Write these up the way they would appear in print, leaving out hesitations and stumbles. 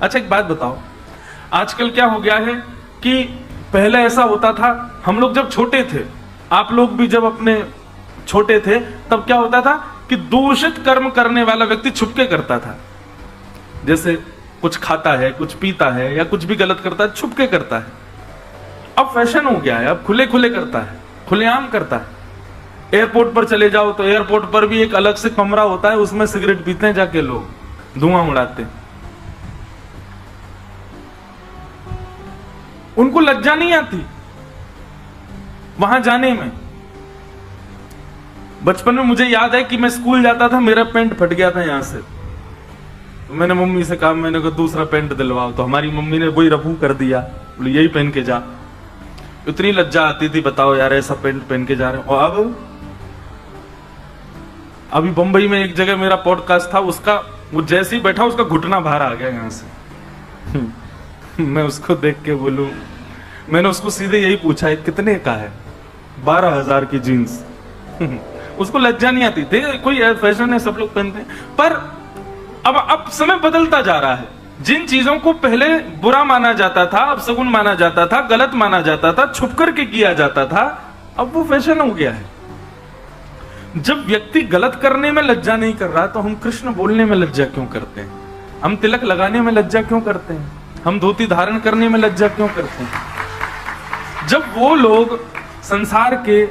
अच्छा एक बात बताओ, आजकल क्या हो गया है कि पहले ऐसा होता था, हम लोग जब छोटे थे, आप लोग भी जब अपने छोटे थे, तब क्या होता था कि दूषित कर्म करने वाला व्यक्ति छुपके करता था। जैसे कुछ खाता है, कुछ पीता है या कुछ भी गलत करता है, छुपके करता है। अब फैशन हो गया है, अब खुले खुले करता है, खुलेआम करता है। एयरपोर्ट पर चले जाओ तो एयरपोर्ट पर भी एक अलग से कमरा होता है, उसमें सिगरेट पीते हैं जाके लोग, धुआं उड़ाते हैं। उनको लज्जा नहीं आती वहां जाने में। बचपन में मुझे याद है कि मैं स्कूल जाता था, मेरा पैंट फट गया था यहां से, तो मैंने मम्मी से कहा, मैंने कहा दूसरा पैंट दिलवाओ, तो हमारी मम्मी ने वही रफू कर दिया, बोले यही पहन के जा। इतनी लज्जा आती थी, बताओ यार ऐसा पैंट पहन के जा रहे हो। और अब अभी बंबई में एक जगह मेरा पॉडकास्ट था, उसका वो जैसे ही बैठा उसका घुटना बाहर आ गया यहां से। मैं उसको देख के बोलूं, मैंने उसको सीधे यही पूछा है कितने का है, 12,000 की जीन्स। उसको लज्जा नहीं आती थी, कोई फैशन है सब लोग पहनते हैं। पर अब समय बदलता जा रहा है। जिन चीजों को पहले बुरा माना जाता था, अपशगुन माना जाता था, गलत माना जाता था, छुप करके किया जाता था, अब वो फैशन हो गया है। जब व्यक्ति गलत करने में लज्जा नहीं कर रहा, तो हम कृष्ण बोलने में लज्जा क्यों करते हैं? हम तिलक लगाने में लज्जा क्यों करते हैं? हम धोती धारण करने में लज्जा क्यों करते हैं? जब वो लोग संसार के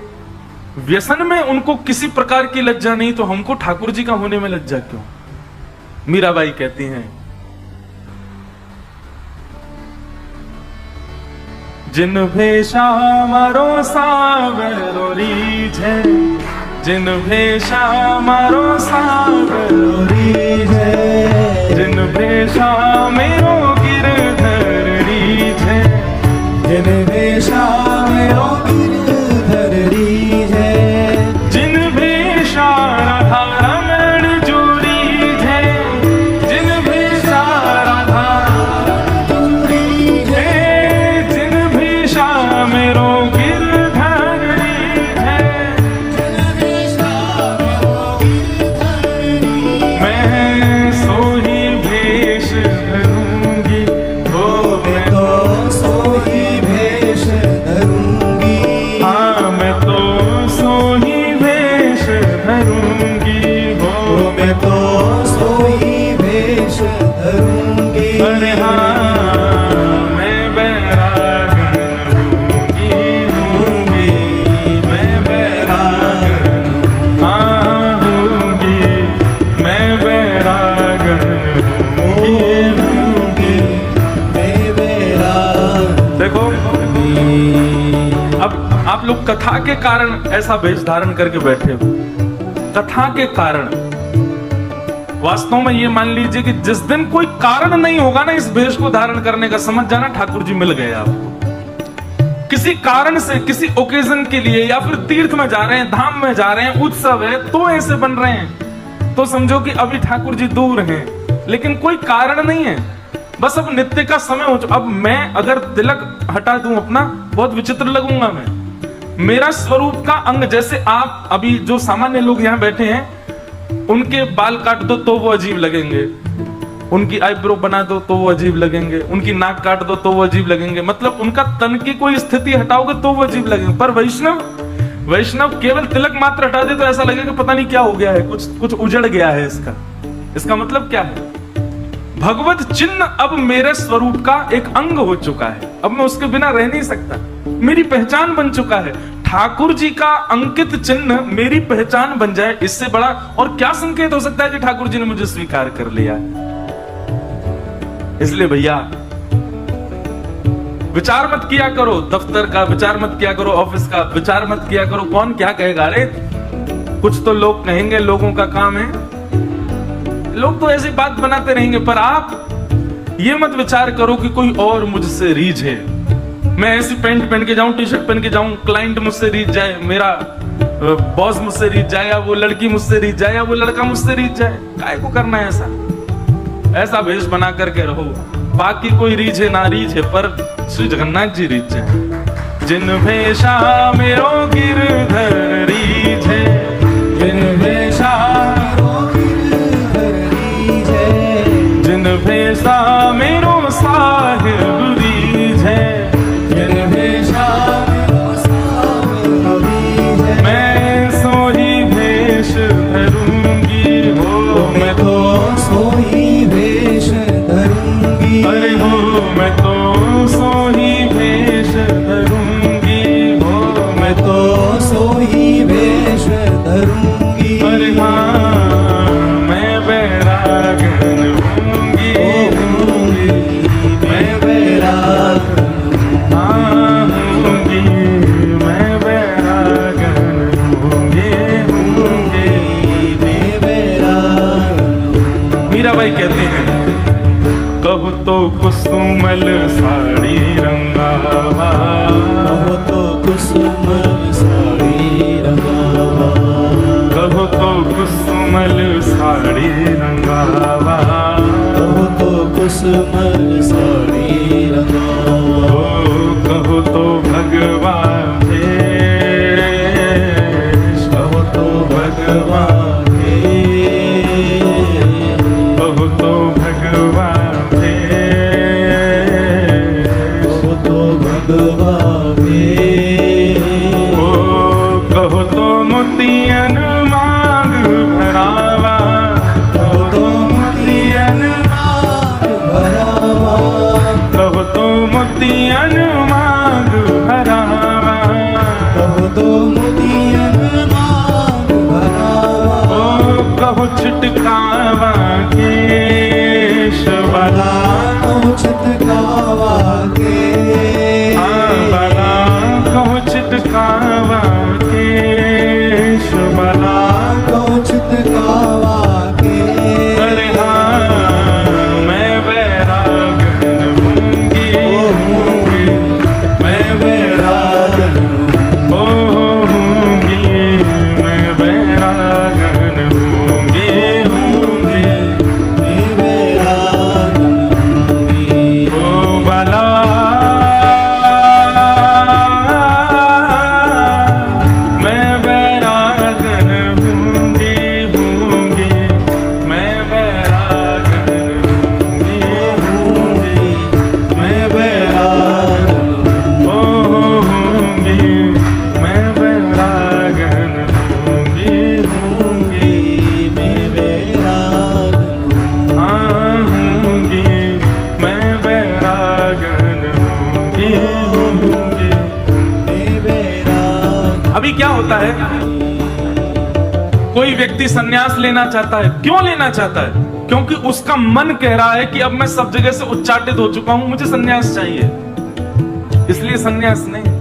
व्यसन में उनको किसी प्रकार की लज्जा नहीं, तो हमको ठाकुर जी का होने में लज्जा क्यों? मीराबाई कहती हैं, जिन भेषा मारो सावरो रीझे, जिन भेषा मारो सावरो रीझे, जिन भेषा मेरो गिरधर रीझे, जिन भेषा मेरो गिरधर रीझे, जिन भेषा राधा रमण जो रीझे, जिन भेषा राधा रमण रीझे, जिन भेषा मेरो गिरधर रीझे, जिन भेषा मेरो गिरधर रीझे, मैं सोही भेष धरूंगी, हो मैं तो सोही भेष धरूंगी, हाँ मैं तो सोही भेष धरूंगी, हो मैं तो सोही भेष धरूंगी, अरे हाँ मैं बैरागन हूँगी, मैं बैरागन, हाँ हूँगी, मैं बैरागन हूँगी, मैं बैरागन। देखो अब आप लोग कथा के कारण ऐसा वेश धारण करके बैठे हो, कथा के कारण। वास्तव में ये मान लीजिए कि जिस दिन कोई कारण नहीं होगा ना इस वेश को धारण करने का, समझ जाना ठाकुर जी मिल गए आपको। किसी कारण से, किसी ओकेजन के लिए, या फिर तीर्थ में जा रहे हैं, धाम में जा रहे हैं, उत्सव है तो ऐसे बन रहे हैं, तो समझो कि अभी ठाकुर जी दूर हैं, लेकिन कोई कारण नहीं है, बस अब नित्य का समय हो चुका। अब मैं अगर तिलक हटा दूं अपना, बहुत विचित्र लगूंगा मैं। मेरा स्वरूप का अंग, जैसे आप अभी जो सामान्य लोग यहाँ बैठे हैं, उनके बाल काट दो तो वो अजीब लगेंगे, उनकी आईब्रो बना दो तो वो अजीब लगेंगे, उनकी नाक काट दो तो वो अजीब लगेंगे, मतलब उनका तन की कोई स्थिति हटाओगे तो वो अजीब लगेंगे। पर वैष्णव केवल तिलक मात्र हटा दे तो ऐसा लगेगा पता नहीं क्या हो गया है, कुछ उजड़ गया है। इसका मतलब क्या है? भगवत चिन्ह अब मेरे स्वरूप का एक अंग हो चुका है, अब मैं उसके बिना रह नहीं सकता, मेरी पहचान बन चुका है। ठाकुर जी का अंकित चिन्ह मेरी पहचान बन जाए, इससे बड़ा और क्या संकेत हो सकता है कि ठाकुर जी ने मुझे स्वीकार कर लिया। इसलिए भैया विचार मत किया करो, दफ्तर का विचार मत किया करो, ऑफिस का विचार मत किया करो, कौन क्या कहेगा। अरे कुछ तो लोग कहेंगे, लोगों का काम है, लोग तो ऐसी बात बनाते रहेंगे, पर आप ये मत विचार करो कि कोई और मुझसे रीझे, मैं ऐसी पैंट पहन के जाऊं, टी शर्ट पहन के जाऊं, क्लाइंट मुझसे रीझ जाए, मेरा बॉस मुझसे रीझ जाए, या वो लड़की मुझसे रीझ जाए, या वो लड़का मुझसे रीझ जाए। काय को करना है ऐसा भेष बना करके रहो, बाकी कोई रीझे ना रीझे, पर श्री जगन्नाथ जी रीझ जाए। जिन भेषा मेरो गिरधर रीझे, जिन भेषा मेरो गिरधर रीझे, जिन भेषा भेषा मेरो साहिब रीझे, जिन भेषा मेरो साहिब रीझे, मैं सोही भेष धरूंगी हो, मैं तो सोही भेष धरूंगी, अरे हो मैं तो सोही भेष धरूंगी हो, मैं तो सोही भेष धरूंगी, अरे हाँ मैं बैरागन होंगी, मैं बैरागन हाँ होंगी, मैं बैरागन होंगी, मैं बैरागन। मीराबाई कहते हैं, कहू तो कुसुमल साड़ी रंगावा, कहो तो कुसुमल साड़ी रंगावा, कहू तो कुसुमल साड़ी रंगावा, कहो तो कुसुमल साड़ी रंगावा, ओ कहू तो भगवान भेष, कहो तो भगवान भेष, कहू तो भगवान भेष, कहो तो भगवान भेष, ओ कहू तो मोतियन मांग भरावा, कहू तो मोतियन भरावा, कहू तो मोतियन मांग भरावा, कहो तो मोतियन मांग भरावा, ओ कहू छिटकावा केश वाला, कहो छिटकावा के, हाँ वाला कहू छिटकावा केश वाला, कहो छिटकावा के, अरे हाँ मैं बैरागन होंगी, मैं बैरागन ओ होंगी, मैं बैरागन होंगी, मैं बैरागन होंगी, ओ बाला मैं बैरागन होंगी, मैं बैरागन होंगी, मैं बैरागन ओ होंगी, मैं बैरागन होंगी, मैं बैरागन हाँ होंगी, मैं बैरागन होंगी। मैं बैरागन। अभी क्या होता है, कोई व्यक्ति सन्यास लेना चाहता है, क्यों लेना चाहता है? क्योंकि उसका मन कह रहा है कि अब मैं सब जगह से उच्चाटित हो चुका हूं, मुझे सन्यास चाहिए, इसलिए सन्यास नहीं।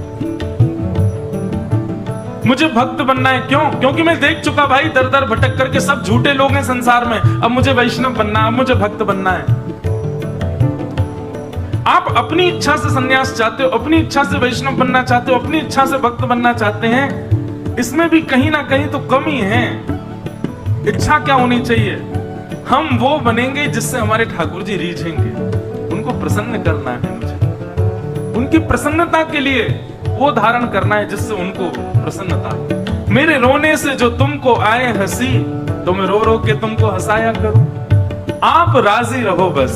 मुझे भक्त बनना है, क्यों? क्योंकि मैं देख चुका भाई दर दर भटक करके सब झूठे लोग हैं संसार में, अब मुझे वैष्णव बनना है, अब मुझे भक्त बनना है। आप अपनी इच्छा से सन्यास चाहते हो, अपनी इच्छा से वैष्णव बनना चाहते हो, अपनी इच्छा से भक्त बनना चाहते हैं, इसमें भी कहीं ना कहीं तो कमी है। इच्छा क्या होनी चाहिए? हम वो बनेंगे जिससे हमारे ठाकुर जी रीझेंगे, उनको प्रसन्न करना है मुझे, उनकी प्रसन्नता के लिए वो धारण करना है जिससे उनको प्रसन्नता। मेरे रोने से जो तुमको आए हंसी, तो मैं रो रो के तुमको हंसाया करूं, आप राजी रहो बस।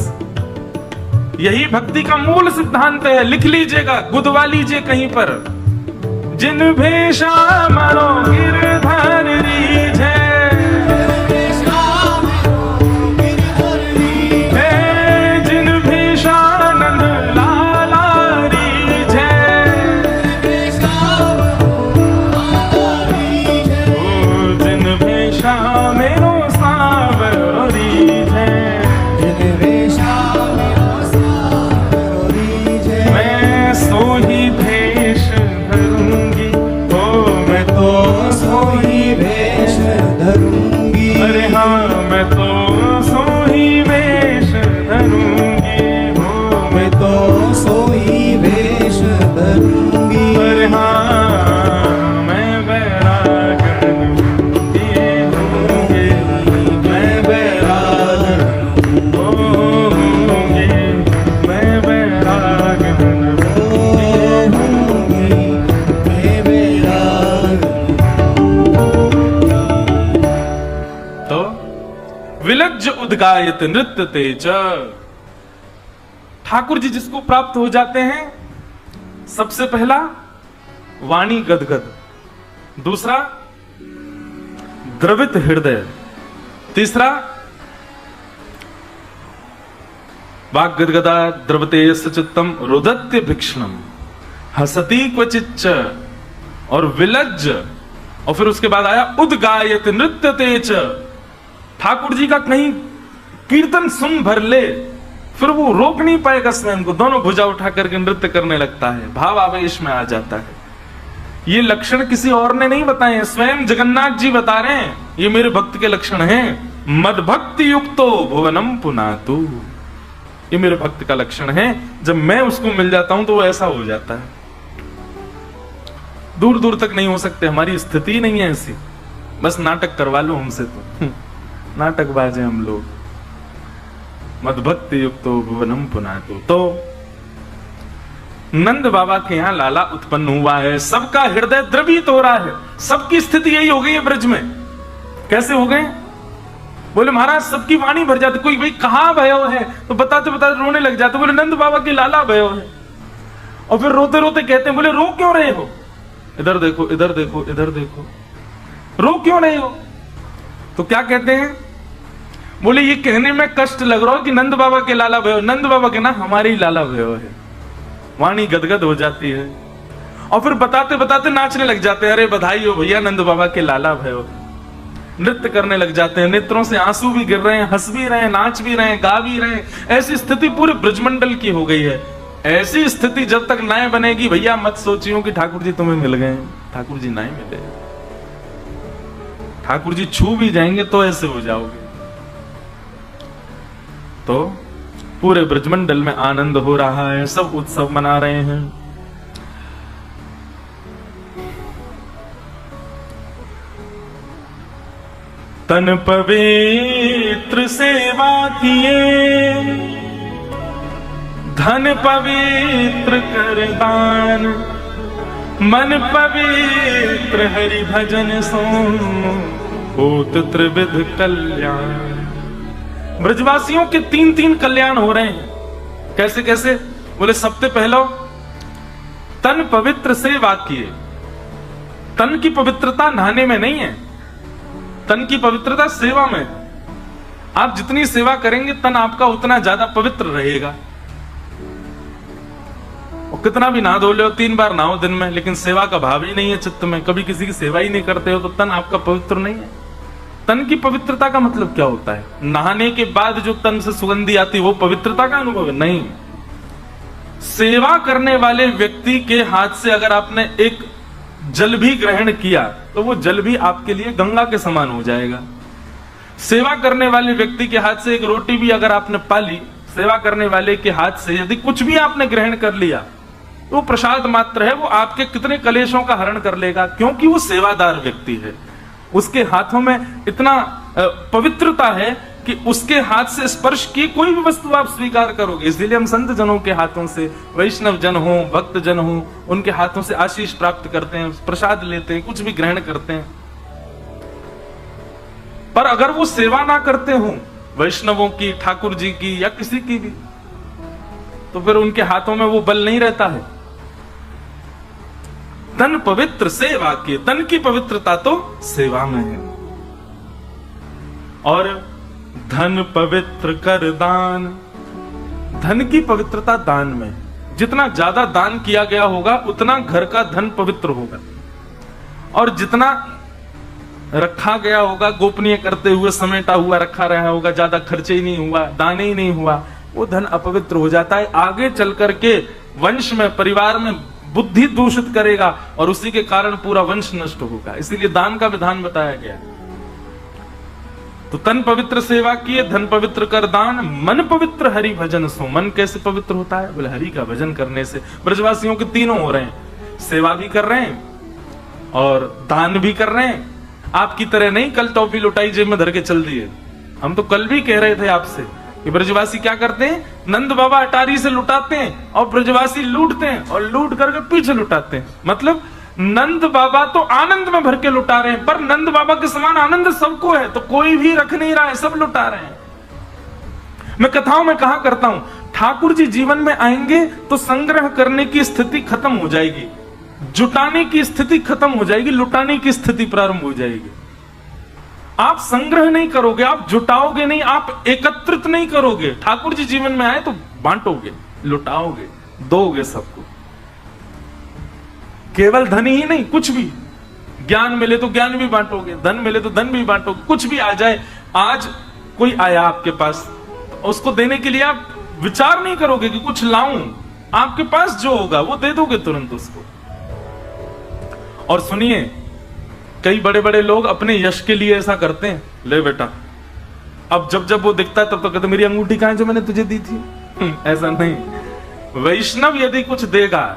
यही भक्ति का मूल सिद्धांत है, लिख लीजिएगा, गुदवा लीजिए कहीं पर। जिन भेषा मरो गिरधर रीझे, जिन भेषा नंद लाला रीझे, जिन भेषा मेरो सावर रीझे, मैं सोही भेष धरूंगी, ओ मैं तो सोही भेष धरूंगी, अरे हाँ मैं तो सोही वेश धरूंगी, हो मैं तो सोही भेष धरूंगी, अरे हाँ मैं बैरागन होंगी, मैं बैरागन होंगी, मैं बैरागन होंगी, मैं बैरागन। तो विलज्ज उद्गायत नृत्य तेज, ठाकुर जी जिसको प्राप्त हो जाते हैं, सबसे पहला वाणी गदगद, दूसरा द्रवित हृदय, तीसरा वाग गदगदा द्रवते सचित्तम रुदत्य भिक्षणम हसती क्वचिच्च और विलज्ज, और फिर उसके बाद आया उद्गायत नृत्यते च। ठाकुर जी का कहीं कीर्तन सुन भर ले, फिर वो रोक नहीं पाएगा स्वयं को, दोनों भुजा उठा करके नृत्य करने लगता है, भाव आवेश में आ जाता है। ये लक्षण किसी और ने नहीं बताए, स्वयं जगन्नाथ जी बता रहे हैं, ये मेरे भक्त के लक्षण हैं। मद भक्ति युक्तो भुवनम पुनातु, ये मेरे भक्त का लक्षण है। जब मैं उसको मिल जाता हूं तो वो ऐसा हो जाता है। दूर दूर तक नहीं हो सकते, हमारी स्थिति नहीं है ऐसी। बस नाटक करवा लो हमसे तो नाटक बाजे हम लोग। मद भक्ति युक्तो भुवनम पुनातु। तो नंद बाबा के यहां लाला उत्पन्न हुआ है, सबका हृदय द्रवित हो रहा है, सबकी स्थिति यही हो गई है ब्रज में। कैसे हो गए? बोले महाराज सबकी वाणी भर जाती, कोई भाई कहां भयो है तो बताते बताते रोने लग जाते, बोले नंद बाबा की लाला भयो है। और फिर रोते रोते कहते हैं, बोले रो क्यों रहे हो? इधर देखो इधर देखो इधर देखो, रो क्यों रहे हो? तो क्या कहते हैं? बोले ये कहने में कष्ट लग रहा हो कि नंद बाबा के लाला भयो। नंद बाबा के ना हमारे ही लाला भयो है। वाणी गदगद हो जाती है और फिर बताते बताते नाचने लग जाते हैं, अरे बधाई हो भैया नंद बाबा के लाला भयो। नृत्य करने लग जाते हैं, नेत्रों से आंसू भी गिर रहे हैं, हंस भी रहे हैं, नाच भी रहे हैं, गा भी रहे हैं। ऐसी स्थिति पूरे ब्रजमंडल की हो गई है। ऐसी स्थिति जब तक ना बनेगी भैया मत सोचियो कि ठाकुर जी तुम्हें मिल गए। ठाकुर जी ना मिले, ठाकुर जी छू भी जाएंगे तो ऐसे हो जाओगे। तो पूरे ब्रजमंडल में आनंद हो रहा है, सब उत्सव मना रहे हैं। तन पवित्र सेवा किए, धन पवित्र कर दान, मन पवित्र हरि भजन सो होत त्रिविध कल्याण। ब्रजवासियों के 3-3 कल्याण हो रहे हैं। कैसे कैसे? बोले सबसे पहला तन पवित्र सेवा किए। तन की पवित्रता नहाने में नहीं है, तन की पवित्रता सेवा में। आप जितनी सेवा करेंगे तन आपका उतना ज्यादा पवित्र रहेगा। और कितना भी नहा धो लो, 3 बार नहाओ दिन में, लेकिन सेवा का भाव ही नहीं है चित्त में, कभी किसी की सेवा ही नहीं करते हो, तो तन आपका पवित्र नहीं है। तन की पवित्रता का मतलब क्या होता है? नहाने के बाद जो तन से सुगंधी आती है वो पवित्रता का अनुभव है? नहीं। सेवा करने वाले व्यक्ति के हाथ से अगर आपने एक जल भी ग्रहण किया तो वो जल भी आपके लिए गंगा के समान हो जाएगा। सेवा करने वाले व्यक्ति के हाथ से एक रोटी भी अगर आपने पा ली, सेवा करने वाले के हाथ से यदि कुछ भी आपने ग्रहण कर लिया तो वो प्रसाद मात्र है, वो आपके कितने कलेशों का हरण कर लेगा, क्योंकि वो सेवादार व्यक्ति है। उसके हाथों में इतना पवित्रता है कि उसके हाथ से स्पर्श की कोई भी वस्तु आप स्वीकार करोगे। इसलिए हम संत जनों के हाथों से, वैष्णव जन हो, भक्त जन हो, उनके हाथों से आशीष प्राप्त करते हैं, प्रसाद लेते हैं, कुछ भी ग्रहण करते हैं। पर अगर वो सेवा ना करते हो वैष्णवों की, ठाकुर जी की या किसी की भी, तो फिर उनके हाथों में वो बल नहीं रहता है। तन पवित्र सेवा की, तन की पवित्रता तो सेवा में है। और धन पवित्र कर दान, धन की पवित्रता दान में। जितना ज्यादा दान किया गया होगा उतना घर का धन पवित्र होगा, और जितना रखा गया होगा गोपनीय करते हुए, समेटा हुआ रखा रहा होगा, ज्यादा खर्चे ही नहीं हुआ, दान ही नहीं हुआ, वो धन अपवित्र हो जाता है। आगे चल करके वंश में, परिवार में बुद्धि दूषित करेगा और उसी के कारण पूरा वंश नष्ट होगा। इसीलिए दान का विधान बताया गया। तो तन पवित्र सेवा किए, धन पवित्र कर दान, मन पवित्र हरि भजन सो। मन कैसे पवित्र होता है? बोले हरि का भजन करने से। ब्रजवासियों के तीनों हो रहे हैं, सेवा भी कर रहे हैं और दान भी कर रहे हैं। आपकी तरह नहीं कल टॉफी लुटाई जेब में धर के चल दिए। हम तो कल भी कह रहे थे आपसे कि ब्रजवासी क्या करते हैं, नंद बाबा अटारी से लुटाते हैं और ब्रजवासी लूटते हैं और लूट करके पीछे लुटाते हैं। मतलब नंद बाबा तो आनंद में भर के लुटा रहे हैं, पर नंद बाबा के समान आनंद सबको है, तो कोई भी रख नहीं रहा है, सब लुटा रहे हैं। मैं कथाओं में कहा करता हूं, ठाकुर जी जीवन में आएंगे तो संग्रह करने की स्थिति खत्म हो जाएगी, जुटाने की स्थिति खत्म हो जाएगी, लुटाने की स्थिति प्रारंभ हो जाएगी। आप संग्रह नहीं करोगे, आप जुटाओगे नहीं, आप एकत्रित नहीं करोगे। ठाकुर जी जीवन में आए तो बांटोगे, लुटाओगे, दोगे सबको। केवल धन ही नहीं, कुछ भी, ज्ञान मिले तो ज्ञान भी बांटोगे, धन मिले तो धन भी बांटोगे, कुछ भी आ जाए। आज कोई आया आपके पास, उसको देने के लिए आप विचार नहीं करोगे कि कुछ लाऊं, आपके पास जो होगा वो दे दोगे तुरंत उसको। और सुनिए, कई बड़े बड़े लोग अपने यश के लिए ऐसा करते हैं, ले बेटा, अब जब जब वो दिखता है तब तो कहते मेरी अंगूठी कहां है जो मैंने तुझे दी थी। ऐसा नहीं। वैष्णव यदि कुछ देगा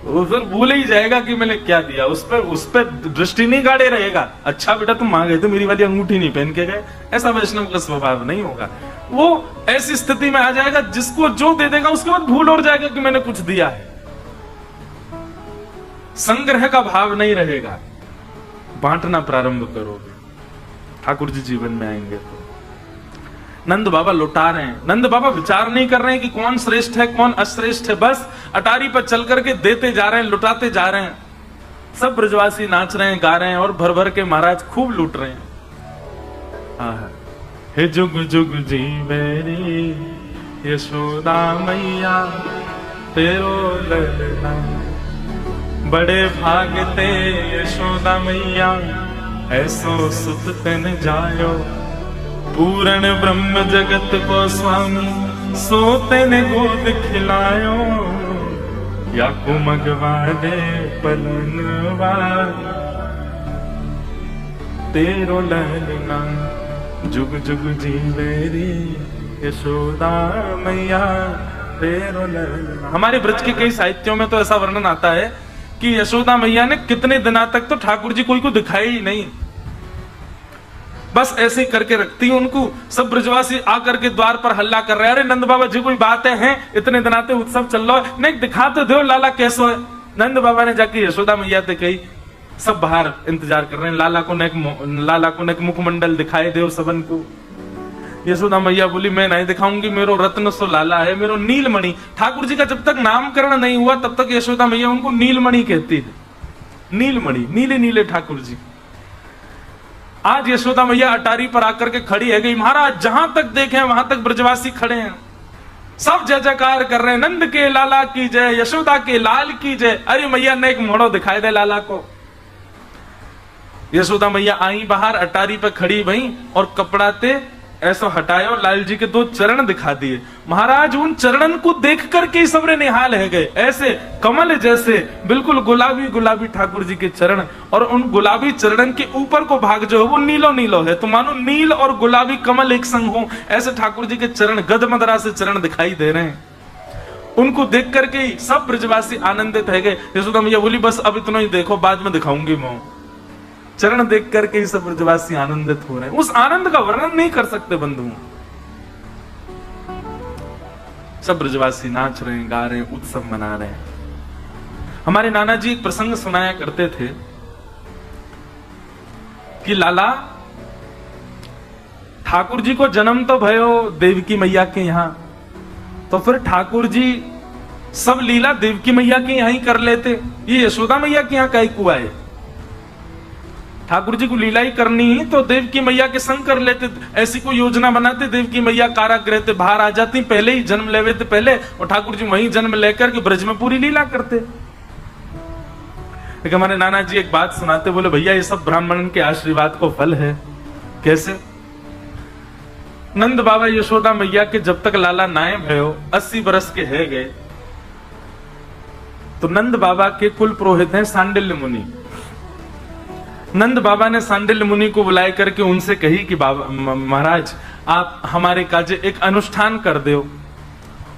वो फिर भूल ही जाएगा कि मैंने क्या दिया, उस पर दृष्टि नहीं गाड़े रहेगा। अच्छा बेटा तुम मांगे तो मेरी वाली अंगूठी नहीं पहन के गए, ऐसा वैष्णव का स्वभाव नहीं होगा। वो ऐसी स्थिति में आ जाएगा जिसको जो दे देगा उसके बाद भूल और जाएगा कि मैंने कुछ दिया है। संग्रह का भाव नहीं रहेगा, बांटना प्रारंभ करोगे। ठाकुर जी जीवन में आएंगे तो नंद बाबा लुटा रहे हैं। नंद बाबा विचार नहीं कर रहे हैं कि कौन श्रेष्ठ है कौन अश्रेष्ठ है, बस अटारी पर चल करके देते जा रहे हैं, लुटाते जा रहे हैं। सब ब्रजवासी नाच रहे हैं, गा रहे हैं और भर भर के महाराज खूब लूट रहे हैं। हे जुग जुग जीवे रे यशोदा मैया तेरो ललना, बड़े भागते यशोदा मैया ऐसो सुत तन जायो, पूर्ण ब्रह्म जगत को स्वामी सोते ने गोद खिलायो, या कुमगवा दे पलनवा तेरो ललना, जुग जुग जीवे रे यशोदा मैया तेरो ललना। हमारे ब्रज के कई साहित्यों में तो ऐसा वर्णन आता है कि यशोदा मैया ने कितने दिनों तक तो ठाकुर जी कोई को दिखाई ही नहीं, बस ऐसे ही करके रखती उनको। सब ब्रजवासी आकर के द्वार पर हल्ला कर रहे हैं, अरे नंद बाबा जी कोई बात है, इतने दिन आते उत्सव चल रहा है, नहीं दिखा तो दो लाला कैसो है। नंद बाबा ने जाके यशोदा मैया से कही, सब बाहर इंतजार कर रहे हैं, लाला को नेक मुखमंडल दिखाई दो सबन को। यशोदा मैया बोली मैं नहीं दिखाऊंगी, मेरो रत्न सो लाला है, मेरो नीलमणि। ठाकुर जी का जब तक नामकरण नहीं हुआ तब तक यशोदा मैया उनको नीलमणि कहती है। नीलमणि, नीले नीले ठाकुर जी। आज यशोदा मैया अटारी पर आकर के खड़ी है गई, महाराज जहां तक देखें वहां तक ब्रजवासी खड़े हैं, सब जय जयकार कर रहे हैं, नंद के लाला की जय, यशोदा के लाल की जय। अरे मैया ने एक मोड़ो दिखाई दे लाला को। यशोदा मैया आई बाहर, अटारी पर खड़ी भई और कपड़ा ते ऐसा हटाया और लाल जी के दो चरण दिखा दिए। महाराज उन चरणन को देख करके सबरे निहाल है गए, ऐसे कमल जैसे बिल्कुल गुलाबी गुलाबी ठाकुर जी के चरण, और उन गुलाबी चरणन के ऊपर को भाग जो है वो नीलो नीलो है, तो मानो नील और गुलाबी कमल एक संग हो, ऐसे ठाकुर जी के चरण गदमदरा से चरण दिखाई दे रहे हैं। उनको देख करके ही सब ब्रजवासी आनंदित है गए। यशोदा मैया बोली बस अब इतना ही देखो, बाद में दिखाऊंगी मैं। चरण देख करके ही सब ब्रजवासी आनंदित हो रहे हैं। उस आनंद का वर्णन नहीं कर सकते बंधुओं। सब ब्रजवासी नाच रहे हैं, गा रहे हैं, उत्सव मना रहे हैं। हमारे नाना जी एक प्रसंग सुनाया करते थे कि लाला ठाकुर जी को जन्म तो भयो देवकी मैया के यहां, तो फिर ठाकुर जी सब लीला देवकी मैया के यहां ही कर लेते, ये यशोदा मैया के यहां काहे को आए? ठाकुर जी को लीला ही करनी ही तो देवकी मैया के संग कर लेते। ऐसी कोई योजना बनाते, देवकी मैया कारागृह से बाहर आ जाती, पहले ही जन्म लेवे थे पहले, और ठाकुर जी वहीं जन्म लेकर के ब्रज में पूरी लीला करते। लेकिन हमारे नाना जी एक बात सुनाते, बोले भैया ये सब ब्राह्मण के आशीर्वाद को फल है। कैसे? नंद बाबा यशोदा मैया के जब तक लाला नाए भयो 80 बरस के है गए, तो नंद बाबा के कुल पुरोहित हैं सांडिल्य मुनि। नंद बाबा ने सांडिल्य मुनि को बुलाए करके उनसे कही कि बाबा महाराज आप हमारे काजे एक अनुष्ठान कर दो,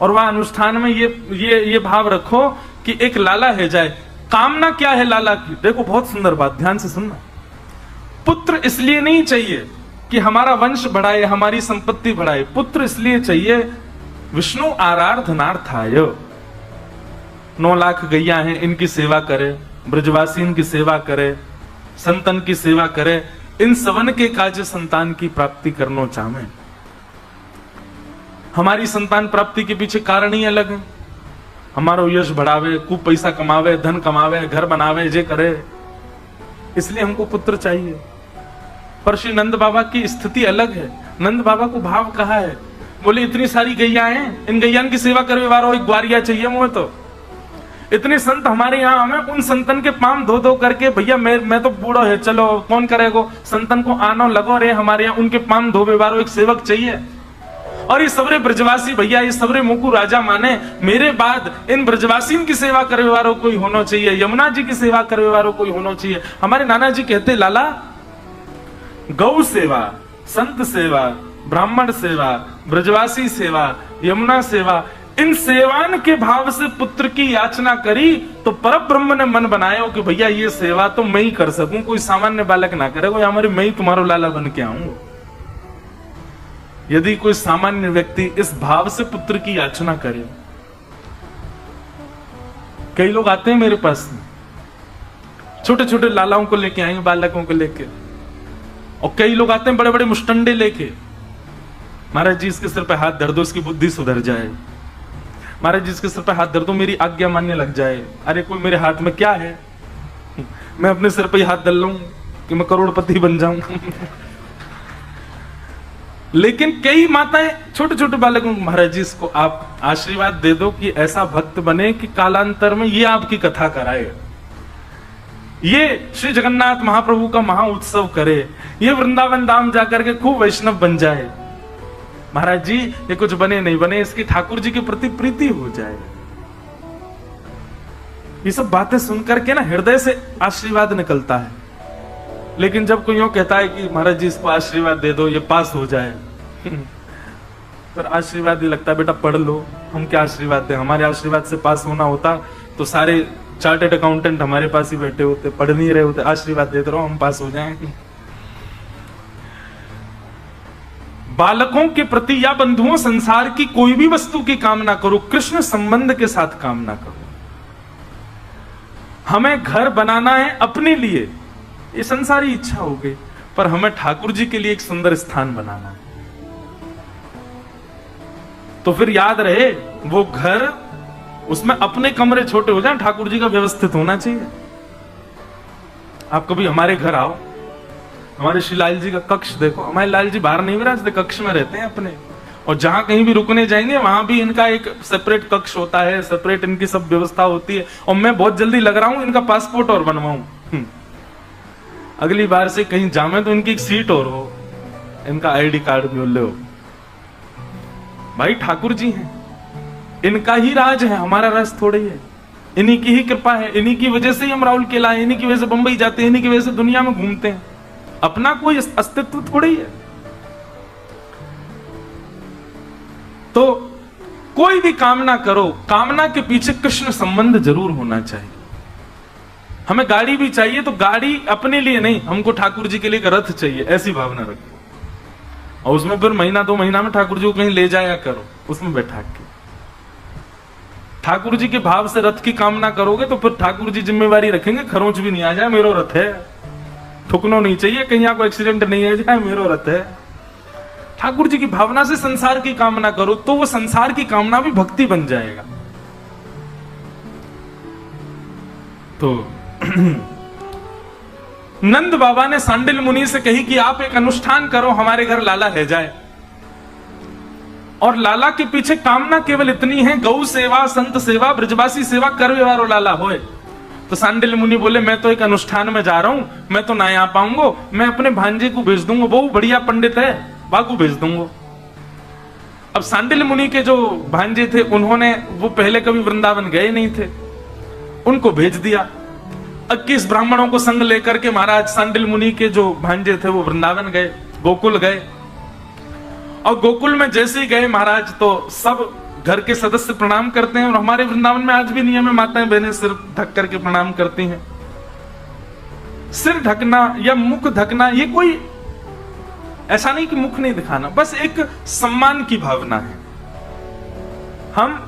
और वह अनुष्ठान में ये भाव रखो कि एक लाला है जाए। कामना क्या है लाला की? देखो बहुत सुंदर बात, ध्यान से सुनना। पुत्र इसलिए नहीं चाहिए कि हमारा वंश बढ़ाए, हमारी संपत्ति बढ़ाए, पुत्र इसलिए चाहिए विष्णु आराधनार्थाय। 9 लाख गैया हैं, इनकी सेवा करे, ब्रजवासी इनकी सेवा करे, संतन की सेवा करे, इन सवन के काज संतान की प्राप्ति करनो चाहे। हमारी संतान प्राप्ति के पीछे कारण ही अलग है। हमारो यश बढ़ावे, खूब पैसा कमावे, धन कमावे, घर बनावे, जे करे, इसलिए हमको पुत्र चाहिए। पर श्री नंद बाबा की स्थिति अलग है। नंद बाबा को भाव कहा है, बोले इतनी सारी गैया हैं, इन गैया की सेवा करने वाला एक ग्वारिया चाहिए मुझे। तो इतने संत हमारे यहाँ, हमें उन संतन के पाम धो धो करके, भैया मैं तो बूढ़ो है, चलो कौन करेगो, संतन को आनो लगो रे, हमारे यहाँ उनके पाम धोबे वारो एक सेवक चाहिए। और ये सबरे ब्रजवासी भैया, ये सबरे मुकु राजा माने, मेरे बाद इन ब्रजवासी की सेवा करने वालों कोई होना चाहिए, यमुना जी की सेवा करने वालों कोई होना चाहिए। हमारे नाना जी कहते, लाला गौ सेवा, संत सेवा, ब्राह्मण सेवा, ब्रजवासी सेवा, यमुना सेवा, इन सेवान के भाव से पुत्र की याचना करी तो परब्रह्म ने मन बनाया कि भैया ये सेवा तो मैं ही कर सकूं, कोई सामान्य बालक ना करेगा, हमारे मैं ही तुम्हारो लाला बन के आऊं। यदि कोई सामान्य व्यक्ति इस भाव से पुत्र की याचना करे, कई लोग आते हैं मेरे पास, छोटे छोटे लालाओं को लेके आएंगे, बालकों को लेके, और कई लोग आते हैं बड़े बड़े मुष्टंडे लेके, महाराज जी इसके सिर पे हाथ धर दो, इसकी बुद्धि सुधर जाए, महाराज जी इसके सिर पे हाथ धर दो, मेरी आज्ञा मानने लग जाए। अरे कोई मेरे हाथ में क्या है, मैं अपने सिर पे ही हाथ डाल लूं कि मैं करोड़पति बन जाऊं। लेकिन कई माताएं छोटे छोटे बालकों को, महाराज जी इसको आप आशीर्वाद दे दो कि ऐसा भक्त बने कि कालांतर में ये आपकी कथा कराए, ये श्री जगन्नाथ महाप्रभु का महा उत्सव करे, ये वृंदावन धाम जाकर के खूब वैष्णव बन जाए। महाराज जी ये कुछ बने नहीं बने, इसकी ठाकुर जी के प्रति प्रीति हो जाए। ये सब बातें सुनकर के ना हृदय से आशीर्वाद निकलता है। लेकिन जब कोई यूं कहता है कि महाराज जी इसको आशीर्वाद दे दो, ये पास हो जाए, तो आशीर्वाद ही लगता है, बेटा पढ़ लो, हम क्या आशीर्वाद दें, हमारे आशीर्वाद से पास होना होता तो सारे चार्टर्ड अकाउंटेंट हमारे पास ही बैठे होते, पढ़ नहीं रहे होते, आशीर्वाद देते रहो हम पास हो जाएं। बालकों के प्रति या बंधुओं संसार की कोई भी वस्तु की कामना करो, कृष्ण संबंध के साथ कामना करो। हमें घर बनाना है अपने लिए, ये संसारी इच्छा हो गई, पर हमें ठाकुर जी के लिए एक सुंदर स्थान बनाना है। तो फिर याद रहे वो घर, उसमें अपने कमरे छोटे हो जाए, ठाकुर जी का व्यवस्थित होना चाहिए। आप कभी हमारे घर आओ, हमारे श्री लाल जी का कक्ष देखो, हमारे लाल जी बाहर नहीं विराजते, कक्ष में रहते हैं अपने, और जहां कहीं भी रुकने जाएंगे वहां भी इनका एक सेपरेट कक्ष होता है, सेपरेट इनकी सब व्यवस्था होती है। और मैं बहुत जल्दी लग रहा हूं इनका पासपोर्ट और बनवाऊं, अगली बार से कहीं जामे तो इनकी एक सीट और हो, इनका आईडी कार्ड भी ले हो। भाई ठाकुर जी हैं, इनका ही राज है, हमारा राज थोड़े ही है, इन्हीं की ही कृपा है, इन्हीं की वजह से ही हम राउल केला है, इन्हीं की वजह से बंबई जाते हैं, इन्हीं की वजह से दुनिया में घूमते हैं, अपना कोई अस्तित्व थोड़े ही है। तो कोई भी कामना करो, कामना के पीछे कृष्ण संबंध जरूर होना चाहिए। हमें गाड़ी भी चाहिए तो गाड़ी अपने लिए नहीं, हमको ठाकुर जी के लिए एक रथ चाहिए, ऐसी भावना रखो, और उसमें फिर महीना 2 महीना में ठाकुर जी को कहीं ले जाया करो, उसमें बैठा के। ठाकुर जी के भाव से रथ की कामना करोगे तो फिर ठाकुर जी जिम्मेवारी रखेंगे, खरोंच भी नहीं आ जाए, मेरो रथ है, ठुकनो नहीं चाहिए, कहीं कोई एक्सीडेंट नहीं है जाए, मेरो रथ है। ठाकुर जी की भावना से संसार की कामना करो तो वो संसार की कामना भी भक्ति बन जाएगा। तो नंद बाबा ने सांडिल मुनि से कही कि आप एक अनुष्ठान करो, हमारे घर लाला रह जाए, और लाला के पीछे कामना केवल इतनी है, गौ सेवा, संत सेवा, ब्रजवासी सेवा करवे वारो लाला होए। तो सांडिल मुनि बोले मैं तो एक अनुष्ठान में जा रहा हूं, मैं तो ना आ पाऊंगा, मैं अपने भांजे को भेज दूंगा, वो बढ़िया पंडित है, बागू भेज दूंगा। अब सांडिल मुनि के जो भांजे थे उन्होंने, वो पहले कभी वृंदावन गए नहीं थे, उनको भेज दिया। 21 ब्राह्मणों को संग लेकर के महाराज सांडिल मुनि के जो भांजे थे वो वृंदावन गए, गोकुल गए, और गोकुल में जैसे ही गए महाराज तो सब घर के सदस्य प्रणाम करते हैं, और हमारे वृंदावन में आज भी नियम है, माताएं बहनें सिर ढक करके प्रणाम करती हैं। सिर ढकना या मुख ढकना ये कोई ऐसा नहीं कि मुख नहीं दिखाना, बस एक सम्मान की भावना है, हम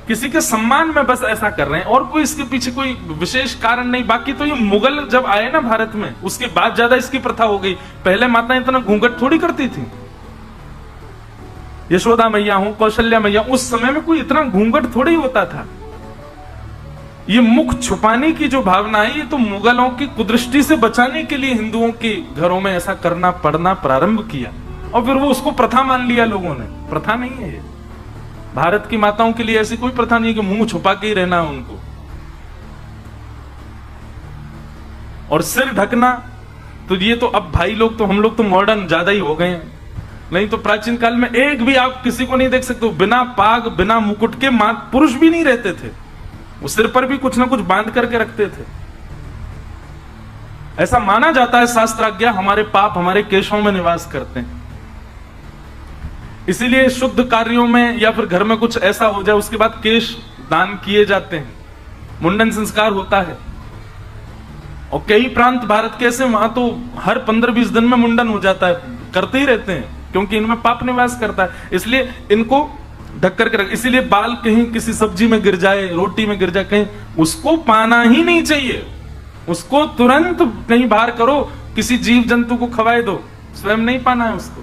किसी के सम्मान में बस ऐसा कर रहे हैं, और कोई इसके पीछे कोई विशेष कारण नहीं। बाकी तो ये मुगल जब आए ना भारत में, उसके बाद ज्यादा इसकी प्रथा हो गई, पहले माताएं इतना घूंघट थोड़ी करती थी। यशोदा मैया हूं, कौशल्या मैया, उस समय में कोई इतना घूंघट थोड़ी होता था। ये मुख छुपाने की जो भावना है, ये तो मुगलों की कुदृष्टि से बचाने के लिए हिंदुओं के घरों में ऐसा करना पड़ना प्रारंभ किया, और फिर वो उसको प्रथा मान लिया लोगों ने। प्रथा नहीं है ये। भारत की माताओं के लिए ऐसी कोई प्रथा नहीं है कि मुंह छुपा के ही रहना उनको। और सिर ढकना, तो ये तो अब भाई लोग तो, हम लोग तो मॉडर्न ज्यादा ही हो गए हैं। नहीं तो प्राचीन काल में एक भी आप किसी को नहीं देख सकते बिना पाग बिना मुकुट के, पुरुष भी नहीं रहते थे। वो सिर पर भी कुछ ना कुछ बांध करके रखते थे। ऐसा माना जाता है, शास्त्राज्ञा, हमारे पाप हमारे केशों में निवास करते हैं। इसीलिए शुद्ध कार्यों में या फिर घर में कुछ ऐसा हो जाए, उसके बाद केश दान किए जाते हैं, मुंडन संस्कार होता है। और कई प्रांत भारत के ऐसे, वहां तो हर 15-20 दिन में मुंडन हो जाता है, करते ही रहते हैं, क्योंकि इनमें पाप निवास करता है। इसलिए इनको ढक करके रख। इसीलिए बाल कहीं किसी सब्जी में गिर जाए, रोटी में गिर जाए, कहीं उसको पाना ही नहीं चाहिए। उसको तुरंत कहीं बाहर करो, किसी जीव जंतु को खवाए दो, स्वयं नहीं पाना है उसको,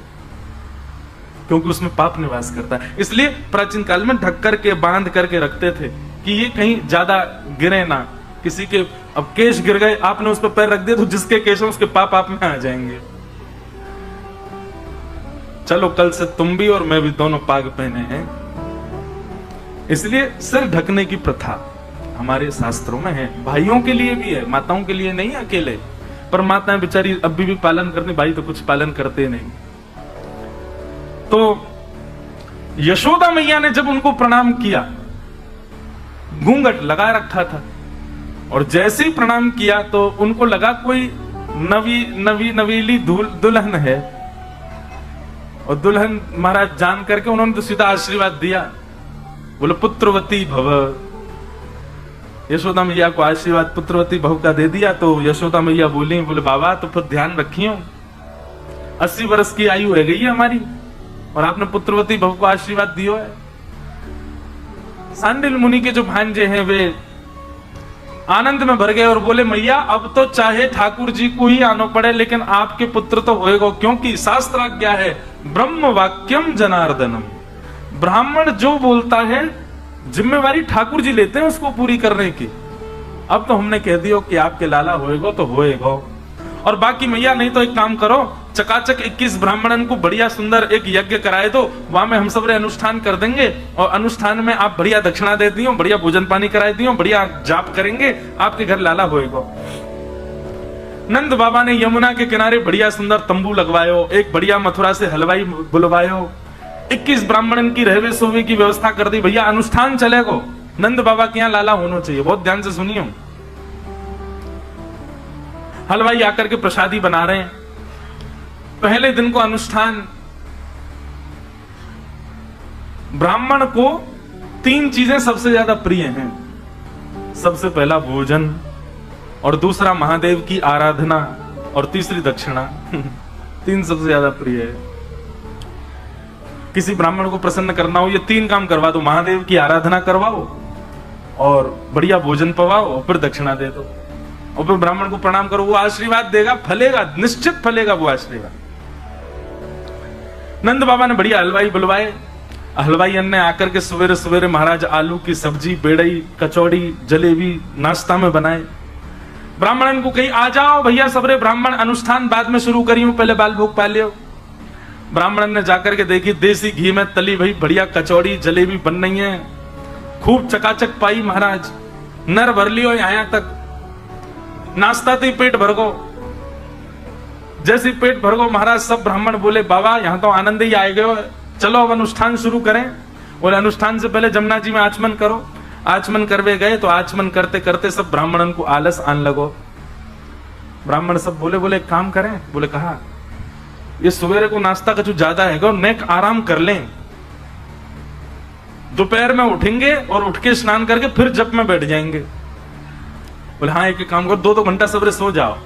क्योंकि उसमें पाप निवास करता है। इसलिए प्राचीन काल में ढक करके बांध करके रखते थे कि ये कहीं ज्यादा गिरे ना। किसी के अब केश गिर गए, आपने उस पर पैर रख दिया, तो जिसके केश है उसके पाप आप में आ जाएंगे। चलो कल से तुम भी और मैं भी दोनों पाग पहने हैं। इसलिए सिर ढकने की प्रथा हमारे शास्त्रों में है। भाइयों के लिए भी है, माताओं के लिए नहीं अकेले। पर माताएं बेचारी अभी भी पालन करती, भाई तो कुछ पालन करते नहीं। तो यशोदा मैया ने जब उनको प्रणाम किया, घूंघट लगा रखा था, और जैसे ही प्रणाम किया तो उनको लगा कोई नवीली दुल्हन है। और दुल्हन महाराज जान करके उन्होंने तो सीधा आशीर्वाद दिया, बोले पुत्रवती भव। यशोदा मैया को आशीर्वाद पुत्रवती भव का दे दिया। तो यशोदा मैया बोली, बोले बाबा तो फिर ध्यान रखियो, 80 वर्ष की आयु रह गई है हमारी, और आपने पुत्रवती भव को आशीर्वाद दियो है। सांडिल मुनि के जो भांजे हैं वे आनंद में भर गए और बोले, मैया अब तो चाहे ठाकुर जी को ही आना पड़े, लेकिन आपके पुत्र तो होएगा, क्योंकि शास्त्राज्ञा है ब्रह्म वाक्यम जनार्दनम। ब्राह्मण जो बोलता है जिम्मेवारी ठाकुर जी लेते हैं उसको पूरी करने की। अब तो हमने कह दियो कि आपके लाला होएगा तो होएगा। और बाकी मैया नहीं तो एक काम करो, चकाचक 21 ब्राह्मणन को बढ़िया सुंदर एक यज्ञ कराए दो, वहां में हम सब अनुष्ठान कर देंगे, और अनुष्ठान में आप बढ़िया दक्षिणा दे दियो, बढ़िया भोजन पानी कराए दियो, बढ़िया जाप करेंगे, आपके घर लाला होएगा। नंद बाबा ने यमुना के किनारे बढ़िया सुंदर तंबू लगवायो, एक बढ़िया मथुरा से हलवाई बुलवायो, 21 ब्राह्मणन की रहवे सोवे की व्यवस्था कर दी। भैया अनुष्ठान चलेगा, नंद बाबा के यहाँ लाला होना चाहिए। बहुत ध्यान से सुनियो। हलवाई आकर के प्रसादी बना रहे हैं। पहले दिन को अनुष्ठान, ब्राह्मण को 3 चीजें सबसे ज्यादा प्रिय हैं। सबसे पहला भोजन, और दूसरा महादेव की आराधना, और तीसरी दक्षिणा। 3 सबसे ज्यादा प्रिय है। किसी ब्राह्मण को प्रसन्न करना हो, ये 3 काम करवा दो, महादेव की आराधना करवाओ, और बढ़िया भोजन पवाओ, और फिर दक्षिणा दे दो, और फिर ब्राह्मण को प्रणाम करो, वो आशीर्वाद देगा, फलेगा, निश्चित फलेगा वो आशीर्वाद। नंद बाबा ने बढ़िया हलवाई बुलवाए। हलवाई ने आकर के सवेरे सवेरे महाराज आलू की सब्जी, बेड़ई, कचौड़ी, जलेबी नाश्ता में बनाए। ब्राह्मणन को कही, आ जाओ भैया सबरे ब्राह्मण, अनुष्ठान बाद में शुरू करियो, पहले बाल भोग पा लियो। ब्राह्मणन ने जाकर के देखी, देसी घी में तली भाई बढ़िया कचौड़ी जलेबी बन रही है, खूब चकाचक पाई महाराज, नर भर लियो यहाँ तक। नाश्ता तो पेट भर गो। जैसे पेट भर गो महाराज, सब ब्राह्मण बोले, बाबा यहाँ तो आनंद ही आए गए, चलो अब अनुष्ठान शुरू करें। बोले अनुष्ठान से पहले जमुना जी में आचमन करो। आचमन करवे गए तो आचमन करते करते सब ब्राह्मणन को आलस आन लगो। ब्राह्मण सब बोले एक काम करें। बोले कहा, ये सवेरे को नाश्ता का जो ज्यादा है नेक आराम कर लें, दोपहर में उठेंगे और उठ के स्नान करके फिर जप में बैठ जाएंगे। बोले हाँ एक काम करो, 2 घंटा सवेरे सो जाओ।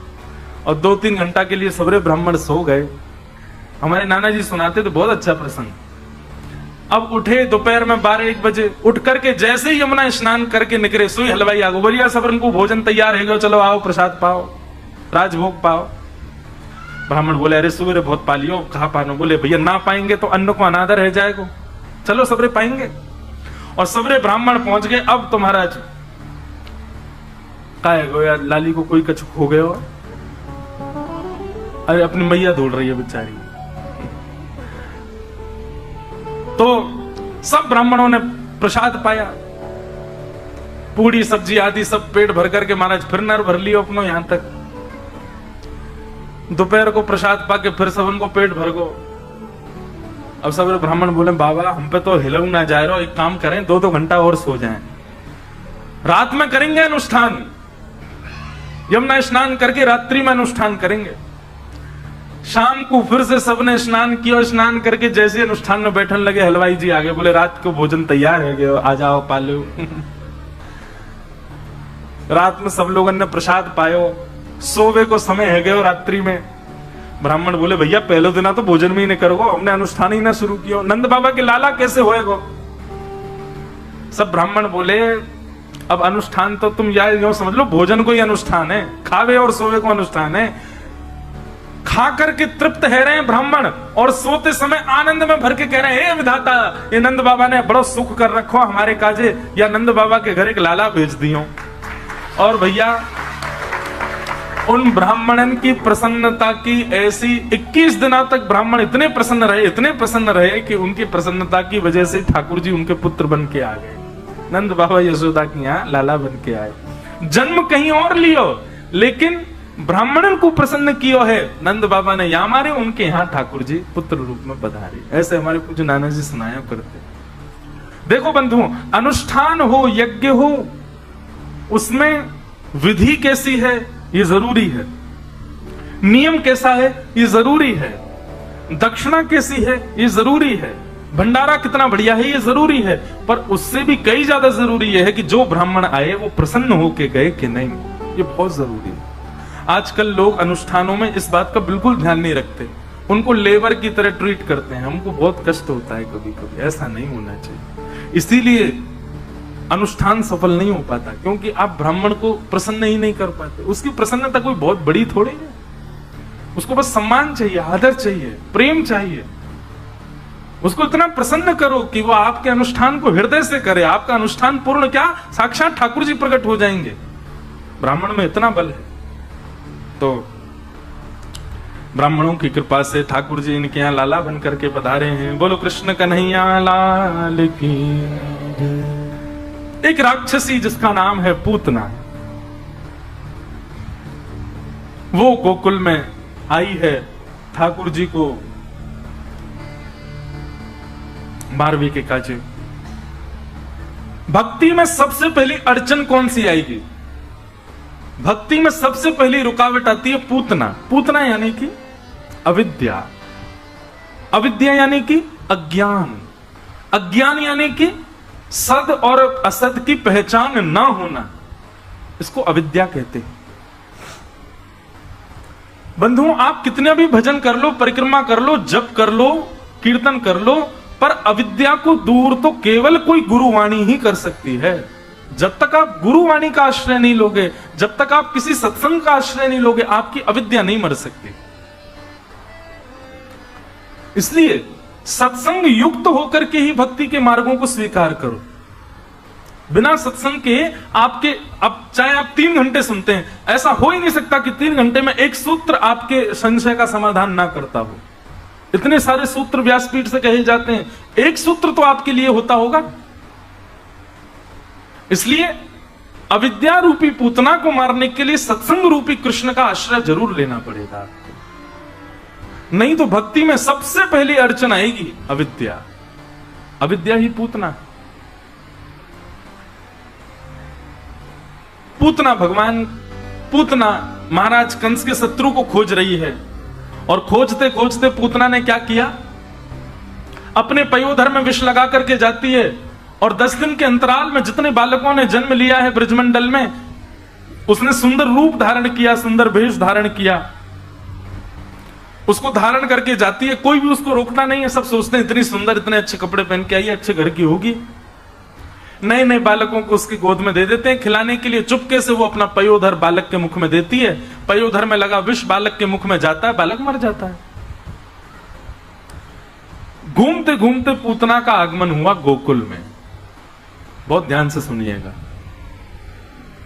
और 2-3 घंटा के लिए सवेरे ब्राह्मण सो गए। हमारे नाना जी सुनाते तो बहुत अच्छा प्रसंग। अब उठे दोपहर में 12-1 बजे, उठ करके जैसे ही यमुना स्नान करके निकले, सुई हलवाई आगो, बोलिया सब उनको भोजन तैयार है, चलो आओ प्रसाद पाओ, राजभोग पाओ। ब्राह्मण बोले अरे सुबह बहुत पालियो, कहा पानो? बोले भैया ना पाएंगे तो अन्न को अनादर रह जाएगा, चलो सबरे पाएंगे। और सबरे ब्राह्मण पहुंच गए। अब तो महाराज काय गो यार, लाली को कोई कछु हो गया हो। अरे अपनी मैया दौड़ रही है बेचारी। तो सब ब्राह्मणों ने प्रसाद पाया, पूड़ी सब्जी आदि सब पेट भर करके महाराज फिर नर भर लियो अपनो। यहां तक दोपहर को प्रसाद पाके फिर सब उनको पेट भर गो। अब सब ब्राह्मण बोले बाबा हम पे तो हिलऊ ना जा रहा, एक काम करें 2-2 घंटा और सो जाएं, रात में करेंगे अनुष्ठान, यमुना स्नान करके रात्रि में अनुष्ठान करेंगे। शाम को फिर से सबने स्नान किया, स्नान करके जैसे अनुष्ठान में बैठने लगे, हलवाई जी आगे बोले रात को भोजन तैयार है गया, आ जाओ पालो। रात में सब लोगों ने प्रसाद पायो, सोवे को समय है गयो रात्रि में। ब्राह्मण बोले भैया पहले दिन तो भोजन में ही नहीं करोगे, हमने अनुष्ठान ही ना शुरू किया, नंद बाबा के लाला कैसे होएगो? सब ब्राह्मण बोले अब अनुष्ठान तो तुम यार यूं समझ लो भोजन को ही अनुष्ठान है, खावे और सोवे को अनुष्ठान है। खा करके तृप्त है रहे हैं ब्राह्मण और सोते समय आनंद में भर के कह रहे हैं हे विधाता, ये नंद बाबा ने बड़ा सुख कर रखो हमारे काजे, या नंद बाबा के घर एक लाला भेज दियो। और भैया उन ब्राह्मणन की प्रसन्नता की ऐसी 21 दिनों तक ब्राह्मण इतने प्रसन्न रहे कि उनकी प्रसन्नता की वजह से ठाकुर जी उनके पुत्र बन के आ गए। नंद बाबा यशोदा के यहाँ लाला बन के आए। जन्म कहीं और लियो लेकिन ब्राह्मणन को प्रसन्न किया है नंद बाबा ने, यहाँ मारे उनके यहाँ ठाकुर जी पुत्र रूप में पधारे। ऐसे हमारे पूज्य नाना जी सुनाया करते। देखो बंधुओं, अनुष्ठान हो, यज्ञ हो, उसमें विधि कैसी है ये जरूरी है, नियम कैसा है ये जरूरी है, दक्षिणा कैसी है ये जरूरी है, भंडारा कितना बढ़िया है ये जरूरी है, पर उससे भी कई ज्यादा जरूरी है कि जो ब्राह्मण आए वो प्रसन्न होके गए कि नहीं, ये बहुत जरूरी है। आजकल लोग अनुष्ठानों में इस बात का बिल्कुल ध्यान नहीं रखते, उनको लेबर की तरह ट्रीट करते हैं। हमको बहुत कष्ट होता है कभी कभी, ऐसा नहीं होना चाहिए। इसीलिए अनुष्ठान सफल नहीं हो पाता, क्योंकि आप ब्राह्मण को प्रसन्न ही नहीं कर पाते। उसकी प्रसन्नता कोई बहुत बड़ी थोड़ी है, उसको बस सम्मान चाहिए, आदर चाहिए, प्रेम चाहिए। उसको इतना प्रसन्न करो कि वो आपके अनुष्ठान को हृदय से करे। आपका अनुष्ठान पूर्ण क्या, साक्षात ठाकुर जी प्रकट हो जाएंगे। ब्राह्मण में इतना बल है। तो ब्राह्मणों की कृपा से ठाकुर जी इनके यहाँ लाला बन करके पधारे हैं। बोलो कृष्ण कन्हैया लाल की। एक राक्षसी जिसका नाम है पूतना, वो गोकुल में आई है ठाकुर जी को मारवी के काजे। भक्ति में सबसे पहली अड़चन कौन सी आएगी? भक्ति में सबसे पहली रुकावट आती है पूतना। पूतना यानी कि अविद्या, अविद्या यानी कि अज्ञान, अज्ञान यानी कि सद और असद की पहचान ना होना, इसको अविद्या कहते हैं। बंधुओं, आप कितने भी भजन कर लो, परिक्रमा कर लो, जप कर लो, कीर्तन कर लो, पर अविद्या को दूर तो केवल कोई गुरुवाणी ही कर सकती है। जब तक आप गुरुवाणी का आश्रय नहीं लोगे, जब तक आप किसी सत्संग का आश्रय नहीं लोगे, आपकी अविद्या नहीं मर सकती। इसलिए सत्संग युक्त होकर के ही भक्ति के मार्गों को स्वीकार करो। बिना सत्संग के आपके, अब चाहे आप 3 घंटे सुनते हैं, ऐसा हो ही नहीं सकता कि 3 घंटे में एक सूत्र आपके संशय का समाधान ना करता हो। इतने सारे सूत्र व्यासपीठ से कहे जाते हैं, एक सूत्र तो आपके लिए होता होगा। इसलिए अविद्या रूपी पूतना को मारने के लिए सत्संग रूपी कृष्ण का आश्रय जरूर लेना पड़ेगा आपको। नहीं तो भक्ति में सबसे पहली अड़चन आएगी अविद्या। अविद्या ही पूतना। पूतना भगवान, पूतना महाराज कंस के शत्रु को खोज रही है, और खोजते खोजते पूतना ने क्या किया, अपने पयोधर में विष लगा करके जाती है, और 10 दिन के अंतराल में जितने बालकों ने जन्म लिया है ब्रजमंडल में, उसने सुंदर रूप धारण किया, सुंदर भेष धारण किया, उसको धारण करके जाती है। कोई भी उसको रोकता नहीं है, सब सोचते हैं इतनी सुंदर, इतने अच्छे कपड़े पहन के आई है, अच्छे घर की होगी। नए नए बालकों को उसकी गोद में दे देते हैं खिलाने के लिए। चुपके से वो अपना पयोधर बालक के मुख में देती है, पयोधर में लगा विष बालक के मुख में जाता है, बालक मर जाता है। घूमते घूमते पूतना का आगमन हुआ गोकुल में। बहुत ध्यान से सुनिएगा,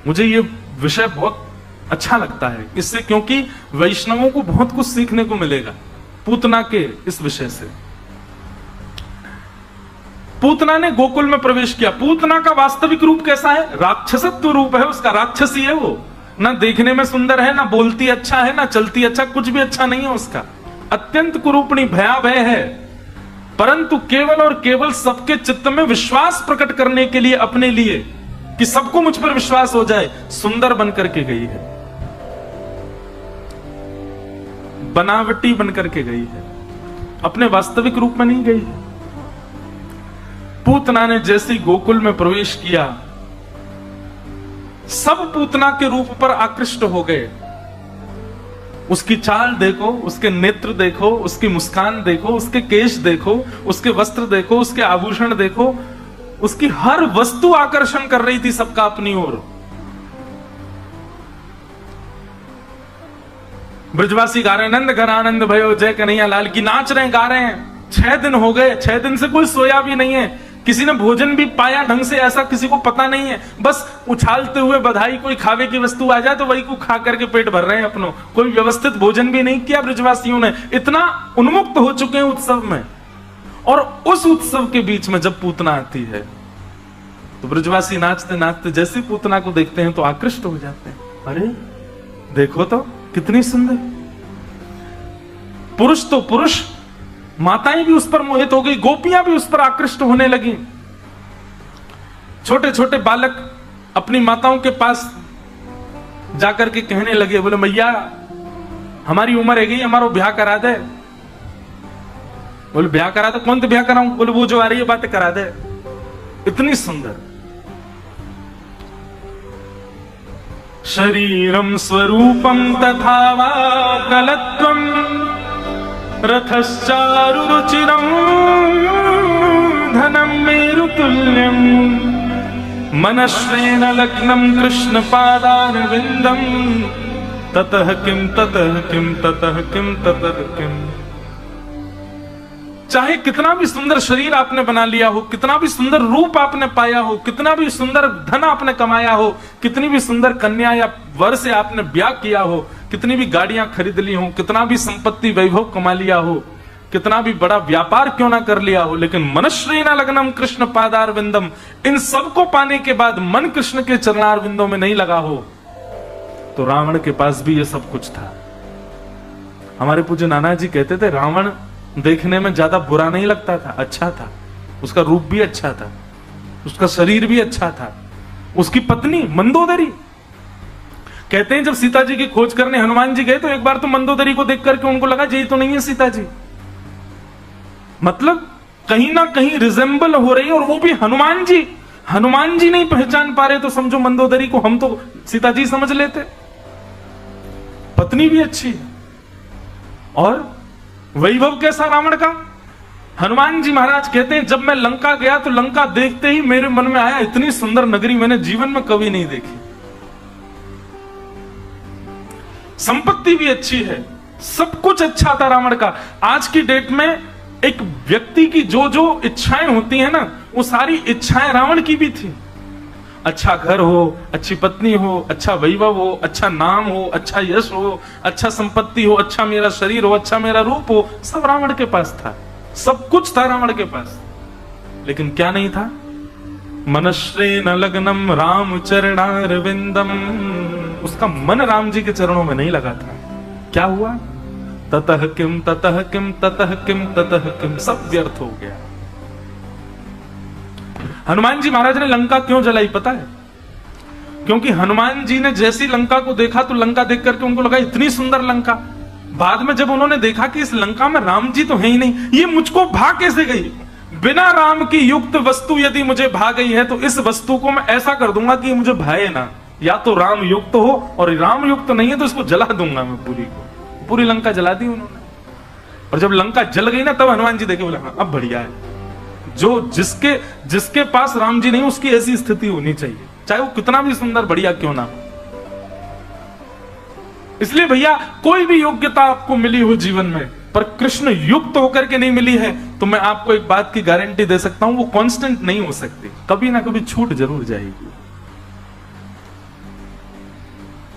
मुझे ये विषय बहुत अच्छा लगता है इससे, क्योंकि वैष्णवों को बहुत कुछ सीखने को मिलेगा पूतना के इस विषय से। पूतना ने गोकुल में प्रवेश किया। पूतना का वास्तविक रूप कैसा है? राक्षसत्व रूप है उसका, राक्षसी है वो। ना देखने में सुंदर है, ना बोलती अच्छा है, ना चलती अच्छा, कुछ भी अच्छा नहीं है उसका। अत्यंत कुरूपणी भयावह है, परंतु केवल और केवल सबके चित्त में विश्वास प्रकट करने के लिए, अपने लिए, कि सबको मुझ पर विश्वास हो जाए, सुंदर बन करके गई है, बनावटी बन करके गई है, अपने वास्तविक रूप में नहीं गई है। पूतना ने जैसे गोकुल में प्रवेश किया, सब पूतना के रूप पर आकृष्ट हो गए। उसकी चाल देखो, उसके नेत्र देखो, उसकी मुस्कान देखो, उसके केश देखो, उसके वस्त्र देखो, उसके आभूषण देखो, उसकी हर वस्तु आकर्षण कर रही थी सबका अपनी ओर। ब्रजवासी गा रहे हैं, नंद घर आनंद भयो जय कन्हैया लाल की, नाच रहे हैं, गा रहे हैं। 6 दिन हो गए, 6 दिन से कोई सोया भी नहीं है, किसी ने भोजन भी पाया ढंग से, ऐसा किसी को पता नहीं है। बस उछालते हुए बधाई, कोई खावे की वस्तु आ जाए तो वही को खा करके पेट भर रहे हैं अपनों। कोई व्यवस्थित भोजन भी नहीं किया ब्रजवासियों ने, इतना उन्मुक्त हो चुके हैं उत्सव में। और उस उत्सव के बीच में जब पूतना आती है तो ब्रजवासी नाचते नाचते जैसे पूतना को देखते हैं तो आकृष्ट हो जाते हैं। अरे देखो तो कितनी सुंदर। पुरुष तो पुरुष, माताएं भी उस पर मोहित हो गई, गोपियां भी उस पर आकृष्ट होने लगी। छोटे छोटे बालक अपनी माताओं के पास जाकर के कहने लगे, बोले मैया हमारी उम्र है गई, हमारा ब्याह करा दे। बोले ब्याह करा दे? कौन तो ब्याह कराऊं? बोले वो जो आ रही है बातें करा दे। इतनी सुंदर। शरीरम स्वरूपम तथा वा कलत्वम रथश्चारु रुचिरम धनम मेरुतुल्यम मनश्रेण लग्नम कृष्ण पादारविंदम ततः किम ततः किम ततः किम ततः किम। चाहे कितना भी सुंदर शरीर आपने बना लिया हो, कितना भी सुंदर रूप आपने पाया हो, कितना भी सुंदर धन आपने कमाया हो, कितनी भी सुंदर कन्या या वर से आपने ब्याह किया हो, कितनी भी गाड़ियां खरीद ली हो, कितना भी संपत्ति वैभव कमा लिया हो, कितना भी बड़ा व्यापार क्यों ना कर लिया हो, लेकिन मनश्रेणा लग्नम कृष्ण पादारविंदम, इन सबको पाने के बाद मन कृष्ण के चरणारविंदों में नहीं लगा हो तो रावण के पास भी ये सब कुछ था। हमारे पूज्य नाना जी कहते थे रावण देखने में ज्यादा बुरा नहीं लगता था, अच्छा था। उसका रूप भी अच्छा था, उसका शरीर भी अच्छा था। उसकी पत्नी मंदोदरी, कहते हैं जब सीता जी की खोज करने हनुमान जी गए तो एक बार तो मंदोदरी को देख करके उनको लगा यही तो नहीं है सीता जी, मतलब कहीं ना कहीं रिजेंबल हो रही है, और वो भी हनुमान जी। हनुमान जी नहीं पहचान पा रहे तो समझो मंदोदरी को हम तो सीता जी समझ लेते। पत्नी भी अच्छी है और वैभव कैसा रावण का। हनुमान जी महाराज कहते हैं जब मैं लंका गया तो लंका देखते ही मेरे मन में आया इतनी सुंदर नगरी मैंने जीवन में कभी नहीं देखी। संपत्ति भी अच्छी है, सब कुछ अच्छा था रावण का। आज की डेट में एक व्यक्ति की जो जो इच्छाएं होती है ना, वो सारी इच्छाएं रावण की भी थी। अच्छा घर हो, अच्छी पत्नी हो, अच्छा वैभव हो, अच्छा नाम हो, अच्छा यश हो, अच्छा संपत्ति हो, अच्छा मेरा शरीर हो, अच्छा मेरा रूप हो, सब रावण के पास था। सब कुछ था रावण के पास, लेकिन क्या नहीं था? मनश्रेण लग्नम राम चरणारविंदम, उसका मन राम जी के चरणों में नहीं लगा था। क्या हुआ? ततः किम ततः किम ततः किम ततः किम, सब व्यर्थ हो गया। हनुमान जी महाराज ने लंका क्यों जलाई पता है? क्योंकि हनुमान जी ने जैसी लंका को देखा तो लंका देख करके उनको लगा इतनी सुंदर लंका। बाद में जब उन्होंने देखा कि इस लंका में राम जी तो है ही नहीं, ये मुझको भा कैसे गई? बिना राम की युक्त वस्तु यदि मुझे भा गई है तो इस वस्तु को मैं ऐसा कर दूंगा कि मुझे भाए ना। या तो राम युक्त हो, और राम युक्त नहीं है तो इसको जला दूंगा मैं पूरी को। पूरी लंका जला दी उन्होंने। और जब लंका जल गई ना तब हनुमान जी देखे बोले हाँ अब बढ़िया है, जो जिसके पास राम जी नहीं, उसकी ऐसी स्थिति होनी चाहिए, चाहे वो कितना भी सुंदर बढ़िया क्यों ना हो। इसलिए भैया, कोई भी योग्यता आपको मिली हो जीवन में, पर कृष्ण युक्त होकर के नहीं मिली है, तो मैं आपको एक बात की गारंटी दे सकता हूं, वो कांस्टेंट नहीं हो सकती, कभी ना कभी छूट जरूर जाएगी।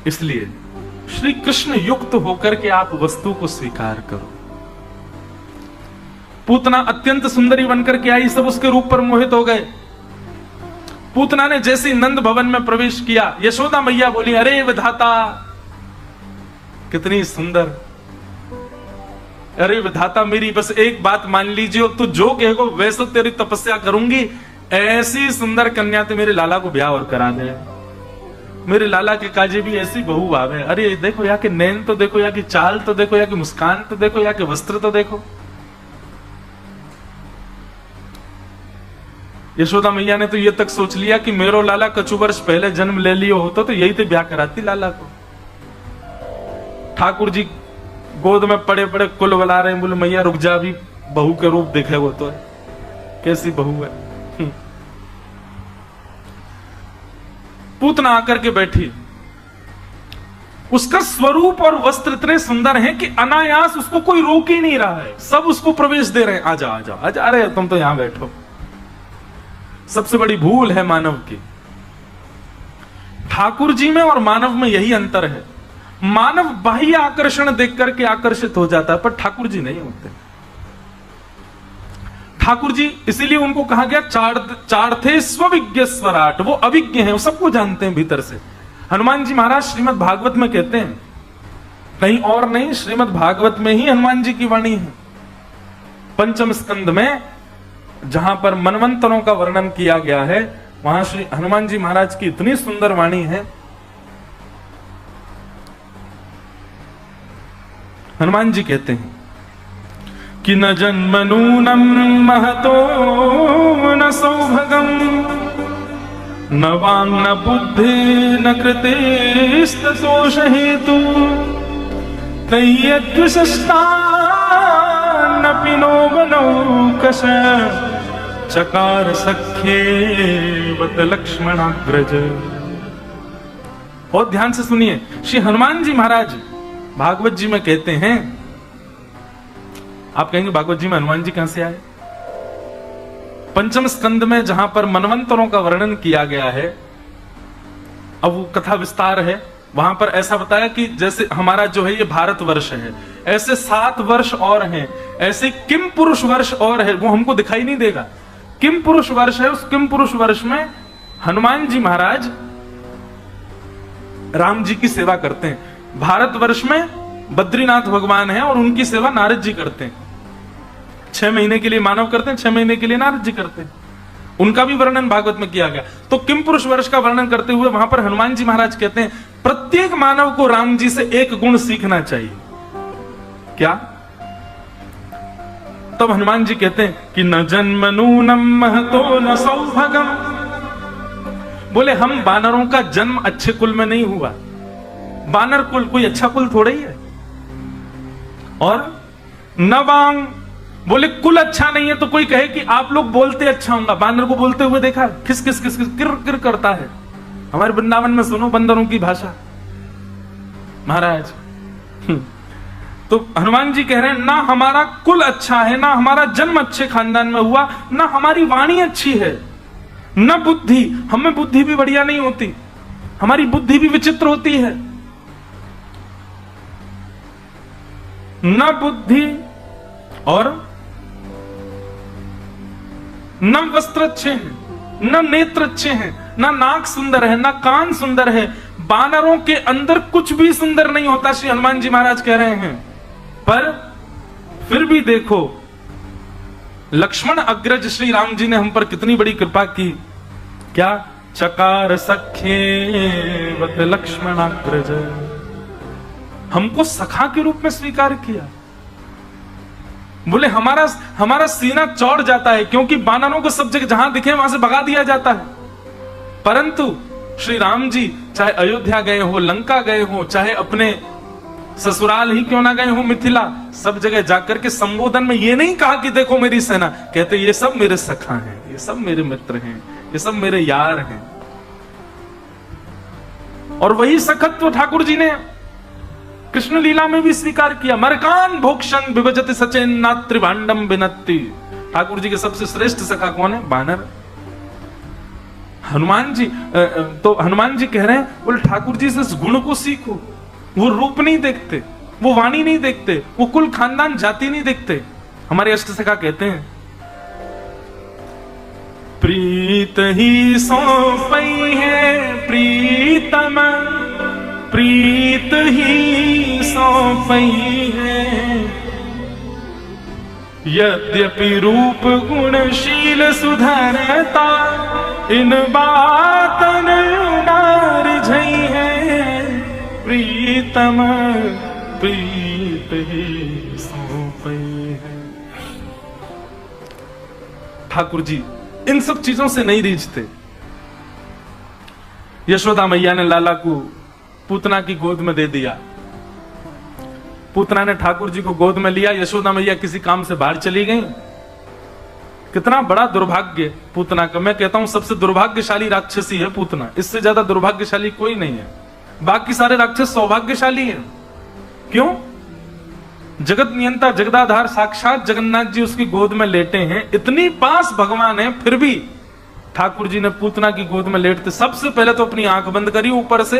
इसलिए श्री कृष्ण युक्त होकर के आप वस्तु को स्वीकार करो। पूतना अत्यंत सुंदरी बनकर के आई, सब उसके रूप पर मोहित हो गए। पूतना ने जैसे नंद भवन में प्रवेश किया, यशोदा मैया बोली, अरे विधाता कितनी सुंदर, अरे विधाता मेरी बस एक बात मान लीजिए, तू जो कहेगो वैसे तेरी तपस्या करूंगी, ऐसी सुंदर कन्या तो मेरे लाला को ब्याह और करा दे, मेरे लाला के काजे भी ऐसी बहू आवे। अरे देखो यहाँ के नैन तो देखो, यहाँ की चाल तो देखो, यहाँ की मुस्कान तो देखो, यहाँ के वस्त्र तो देखो। यशोदा मैया ने तो ये तक सोच लिया कि मेरो लाला कछु वर्ष पहले जन्म ले लियो होता तो यही तो ब्याह कराती लाला को। ठाकुर जी गोद में पड़े पड़े कुल बला रहे हैं, बोले मैया रुक जा, अभी बहू के रूप देखे वो तो है, कैसी बहू है। पूतना आकर के बैठी, उसका स्वरूप और वस्त्र इतने सुंदर हैं कि अनायास उसको कोई रोक ही नहीं रहा है, सब उसको प्रवेश दे रहे हैं, आजा आजा आजा, अरे तुम तो यहां बैठो। सबसे बड़ी भूल है मानव की, ठाकुर जी में और मानव में यही अंतर है। मानव बाह्य आकर्षण देख करके आकर्षित हो जाता है, पर ठाकुर जी नहीं होते। ठाकुर जी इसीलिए उनको कहा गया चार थे स्वविज्ञ स्वराट, वो अविज्ञ हैं, वो सबको जानते हैं भीतर से। हनुमान जी महाराज श्रीमद् भागवत में कहते हैं, कहीं और नहीं, श्रीमद् भागवत में ही हनुमान जी की वाणी है। पंचम स्कंद में जहां पर मनवंतरों का वर्णन किया गया है, वहां श्री हनुमान जी महाराज की इतनी सुंदर वाणी है। हनुमान जी कहते हैं कि न जन्मनूनम महतो न सौभगम न वांग न बुद्धि न कृतेस्तोष हेतु तय्यद्विशिष्टा न पिनो बनौकश चकार सख्ये वत लक्ष्मणाग्रज। और ध्यान से सुनिए, श्री हनुमान जी महाराज भागवत जी में कहते हैं, आप कहेंगे भागवत जी में हनुमान जी कहां से आए? पंचम स्कंद में जहां पर मनवंतरों का वर्णन किया गया है, अब वो कथा विस्तार है, वहां पर ऐसा बताया कि जैसे हमारा जो है ये भारत वर्ष है, ऐसे 7 वर्ष और हैं, ऐसे किम पुरुष वर्ष और है, वो हमको दिखाई नहीं देगा। किम पुरुष वर्ष है, उस किम पुरुष वर्ष में हनुमान जी महाराज राम जी की सेवा करते हैं। भारत वर्ष में बद्रीनाथ भगवान है और उनकी सेवा नारद जी करते हैं। 6 महीने के लिए मानव करते हैं, 6 महीने के लिए नारद जी करते हैं। उनका भी वर्णन भागवत में किया गया। तो किम पुरुष वर्ष का वर्णन करते हुए वहां पर हनुमान जी महाराज कहते हैं, प्रत्येक मानव को राम जी से एक गुण सीखना चाहिए। क्या? तब हनुमान जी कहते हैं कि न जन्मनूनम महतो न सौभगम, बोले हम बानरों का जन्म अच्छे कुल में नहीं हुआ। बानर कुल कोई अच्छा कुल थोड़ा ही है। और न वांग, बोले कुल अच्छा नहीं है तो कोई कहे कि आप लोग बोलते अच्छा होगा। बानर को बोलते हुए देखा, किस किस किस किस किर किर करता है। हमारे वृंदावन में सुनो बंदरों की भाषा महाराज। तो हनुमान जी कह रहे हैं, ना हमारा कुल अच्छा है, ना हमारा जन्म अच्छे खानदान में हुआ, ना हमारी वाणी अच्छी है, न बुद्धि, हमें बुद्धि भी बढ़िया नहीं होती, हमारी बुद्धि भी विचित्र होती है। न बुद्धि और न वस्त्र अच्छे हैं, न नेत्र अच्छे हैं, न नाक सुंदर है, न कान सुंदर है। बानरों के अंदर कुछ भी सुंदर नहीं होता, श्री हनुमान जी महाराज कह रहे हैं। पर फिर भी देखो, लक्ष्मण अग्रज श्री राम जी ने हम पर कितनी बड़ी कृपा की। क्या? चकार सखे वत लक्ष्मण अग्रज, हमको सखा के रूप में स्वीकार किया। बोले हमारा सीना चौड़ जाता है, क्योंकि बानरों को सब जगह जहां दिखे वहां से भगा दिया जाता है। परंतु श्री राम जी चाहे अयोध्या गए हो, लंका गए हो, चाहे अपने ससुराल ही क्यों ना गए हो मिथिला, सब जगह जाकर के संबोधन में ये नहीं कहा कि देखो मेरी सेना, कहते ये सब मेरे सखा हैं, ये सब मेरे मित्र हैं, ये सब मेरे यार हैं। और वही सखत्व ठाकुर जी ने कृष्ण लीला में भी स्वीकार किया। मरकान भोक्षण विभजति सचेन नात्रि भांडम विनत्ति। ठाकुर जी के सबसे श्रेष्ठ सखा कौन है? बानर। हनुमान जी, तो हनुमान जी कह रहे हैं बोले ठाकुर जी से इस गुण को सीखो। वो रूप नहीं देखते, वो वाणी नहीं देखते, वो कुल खानदान जाति नहीं देखते। हमारे अष्ट सखा कहते हैं प्रीत ही सौंपई है प्रीतम, प्रीत ही सौंपई है, यद्यपि रूप गुणशील सुधरता, इन बातन उदार झई है, प्रीतम प्रीत ही सौंपई है। ठाकुर जी इन सब चीजों से नहीं रीझते। यशोदा मैया ने लाला को पूतना की गोद में दे दिया, पूतना ने ठाकुर जी को गोद में लिया, यशोदा मैया किसी काम से बाहर चली गई। कितना बड़ा दुर्भाग्य पूतना का। मैं कहता हूं सबसे दुर्भाग्यशाली राक्षसी है पूतना, इससे ज्यादा दुर्भाग्यशाली कोई नहीं है। बाकी सारे राक्षस सौभाग्यशाली हैं। क्यों? जगत नियंता जगदाधार साक्षात जगन्नाथ जी उसकी गोद में लेटे हैं, इतनी पास भगवान है, फिर भी ठाकुर जी ने पूतना की गोद में लेटते सबसे पहले तो अपनी आंख बंद करी, ऊपर से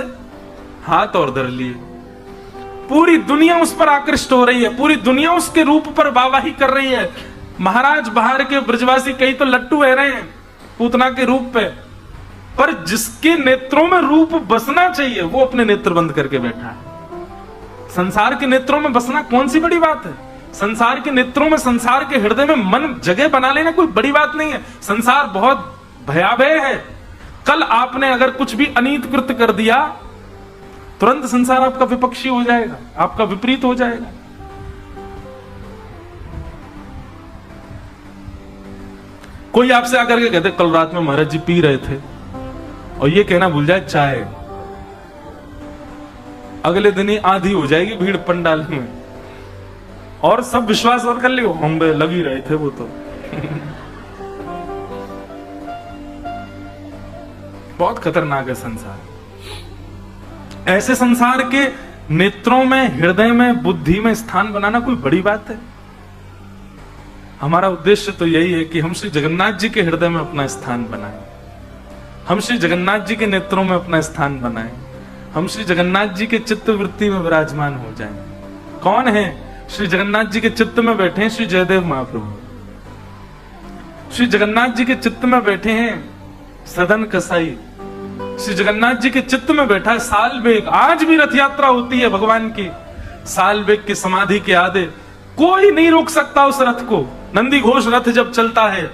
हाथ और धर लिए। पूरी दुनिया उस पर आकृष्ट हो रही है, पूरी दुनिया उसके रूप पर वाहवाही कर रही है। महाराज बाहर के ब्रजवासी कई तो लट्टू है रहे हैं पूतना के रूप पे, पर जिसके नेत्रों में रूप बसना चाहिए वो अपने नेत्र बंद करके बैठा है। संसार के नेत्रों में बसना कौन सी बड़ी बात है? संसार के नेत्रों में, संसार के हृदय में मन जगह बना लेना कोई बड़ी बात नहीं है। संसार बहुत भयावह है। कल आपने अगर कुछ भी अनीत कृत्य कर दिया, तुरंत संसार आपका विपक्षी हो जाएगा, आपका विपरीत हो जाएगा। कोई आपसे आकर के कहते कल रात में महाराज जी पी रहे थे, और ये कहना भूल जाए चाय, अगले दिन ही आधी हो जाएगी भीड़ पंडाल में, और सब विश्वास और कर लियो हम लगी रहे थे वो तो। बहुत खतरनाक है संसार। ऐसे संसार के नेत्रों में, हृदय में, बुद्धि में स्थान बनाना कोई बड़ी बात है? हमारा उद्देश्य तो यही है कि हम श्री जगन्नाथ जी के हृदय में अपना स्थान बनाएं, हम श्री जगन्नाथ जी के नेत्रों में अपना स्थान बनाएं, हम श्री जगन्नाथ जी के चित्त वृत्ति में विराजमान हो जाएं। कौन है श्री जगन्नाथ जी के चित्त में बैठे हैं? श्री जयदेव महाप्रभु। श्री जगन्नाथ जी के चित्त में बैठे हैं सदन कसाई। श्री जगन्नाथ जी के चित्त में बैठा है साल बेग। आज भी रथ यात्रा होती है भगवान की, साल बेग की समाधि के आगे कोई नहीं रोक सकता उस रथ को। नंदी घोष रथ जब चलता है,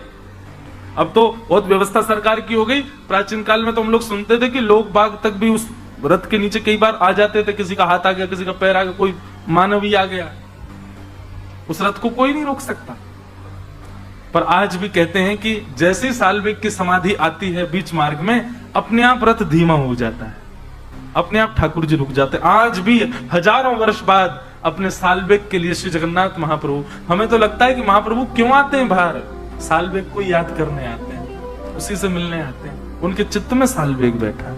अब तो बहुत व्यवस्था सरकार की हो गई, प्राचीन काल में तो हम लोग सुनते थे कि लोग बाग तक भी उस रथ के नीचे कई बार आ जाते थे, किसी का हाथ आ गया, किसी का पैर आ गया, कोई मानव ही आ गया, उस रथ को कोई नहीं रोक सकता। पर आज भी कहते हैं कि जैसे सालवेग की समाधि आती है बीच मार्ग में, अपने आप रथ धीमा हो जाता है, अपने आप ठाकुर जी रुक जाते हैं। आज भी हजारों वर्ष बाद अपने सालवेग के लिए श्री जगन्नाथ महाप्रभु, हमें तो लगता है कि महाप्रभु क्यों आते हैं बाहर? सालवेग को याद करने आते हैं, उसी से मिलने आते हैं। उनके चित्त में सालवेग बैठा है।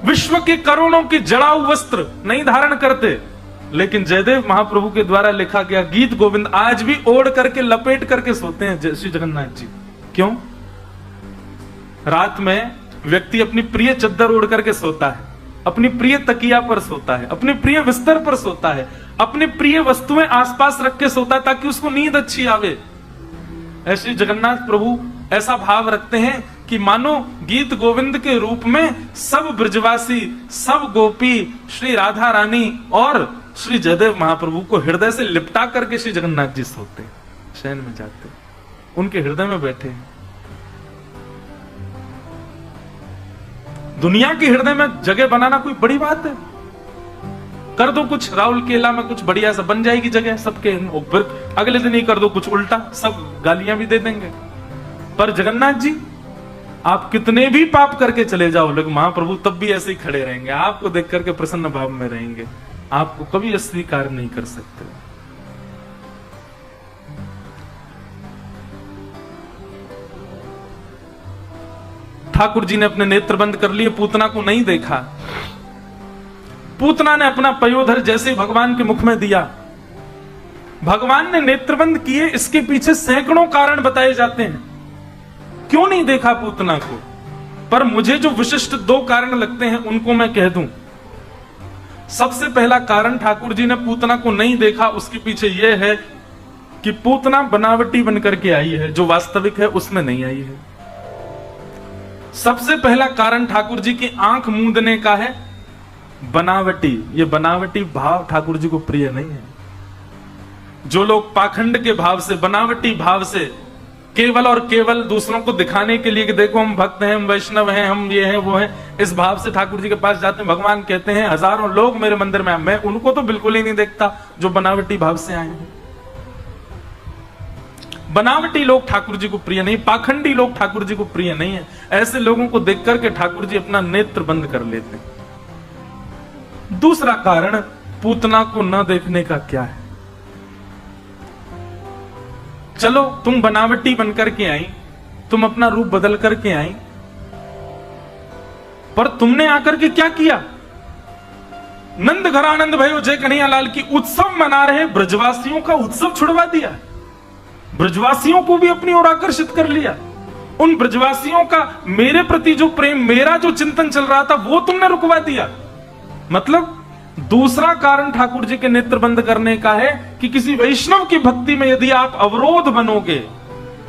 विश्व के करोड़ों के जड़ाऊ वस्त्र नहीं धारण करते, लेकिन जयदेव महाप्रभु के द्वारा लिखा गया गीत गोविंद आज भी ओढ़ करके लपेट करके सोते हैं श्री जगन्नाथ जी। क्यों? रात में व्यक्ति अपनी प्रिय चद्दर ओढ़ करके सोता है, अपनी प्रिय तकिया पर सोता है, अपने प्रिय बिस्तर पर सोता है, अपने प्रिय वस्तुएं आसपास रख के सोता है ताकि उसको नींद अच्छी आवे। ऐसे जगन्नाथ प्रभु ऐसा भाव रखते हैं कि मानो गीत गोविंद के रूप में सब ब्रजवासी, सब गोपी, श्री राधा रानी और श्री जयदेव महाप्रभु को हृदय से लिपटा करके श्री जगन्नाथ जी सोते, शयन में जाते, उनके हृदय में बैठे हैं। दुनिया के हृदय में जगह बनाना कोई बड़ी बात है? कर दो कुछ राहुल केला में कुछ बढ़िया सा बन जाएगी जगह सबके, फिर अगले दिन ही कर दो कुछ उल्टा, सब गालियां भी दे देंगे। पर जगन्नाथ जी आप कितने भी पाप करके चले जाओ, लेकिन महाप्रभु तब भी ऐसे ही खड़े रहेंगे, आपको देख करके प्रसन्न भाव में रहेंगे, आपको कभी अस्वीकार नहीं कर सकते। ठाकुर जी ने अपने नेत्र बंद कर लिए, पूतना को नहीं देखा। पूतना ने अपना पयोधर जैसे भगवान के मुख में दिया, भगवान ने नेत्रबंद किए। इसके पीछे सैकड़ों कारण बताए जाते हैं, क्यों नहीं देखा पूतना को। पर मुझे जो विशिष्ट 2 कारण लगते हैं उनको मैं कह दूं। सबसे पहला कारण ठाकुर जी ने पूतना को नहीं देखा, उसके पीछे यह है कि पूतना बनावटी बनकर के आई है, जो वास्तविक है उसमें नहीं आई है। सबसे पहला कारण ठाकुर जी की आंख मूंदने का है, बनावटी। ये बनावटी भाव ठाकुर जी को प्रिय नहीं है। जो लोग पाखंड के भाव से, बनावटी भाव से, केवल और केवल दूसरों को दिखाने के लिए कि देखो हम भक्त हैं, हम वैष्णव हैं, हम ये हैं वो हैं, इस भाव से ठाकुर जी के पास जाते हैं। भगवान कहते हैं हजारों लोग मेरे मंदिर में आए, मैं उनको तो बिल्कुल ही नहीं देखता जो बनावटी भाव से आए हैं। बनावटी लोग ठाकुर जी को प्रिय नहीं, पाखंडी लोग ठाकुर जी को प्रिय नहीं है। ऐसे लोगों को देख करके ठाकुर जी अपना नेत्र बंद कर लेते हैं। दूसरा कारण पूतना को न देखने का क्या है? चलो तुम बनावटी बनकर के आई, तुम अपना रूप बदल करके आई, पर तुमने आकर के क्या किया? नंद घरानंद भयो जय कन्हैयालाल की उत्सव मना रहे ब्रजवासियों का उत्सव छुड़वा दिया। ब्रजवासियों को भी अपनी ओर आकर्षित कर लिया। उन ब्रजवासियों का मेरे प्रति जो प्रेम, मेरा जो चिंतन चल रहा था, वो तुमने रुकवा दिया। मतलब दूसरा कारण ठाकुर जी के नेत्र बंद करने का है कि किसी वैष्णव की भक्ति में यदि आप अवरोध बनोगे,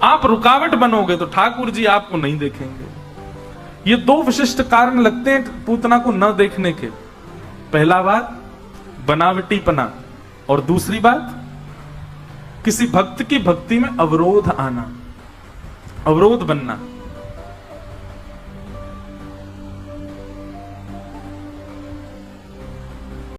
आप रुकावट बनोगे, तो ठाकुर जी आपको नहीं देखेंगे। ये 2 विशिष्ट कारण लगते हैं पूतना को न देखने के। पहला बात बनावटीपना, और दूसरी बात किसी भक्त की भक्ति में अवरोध आना, अवरोध बनना।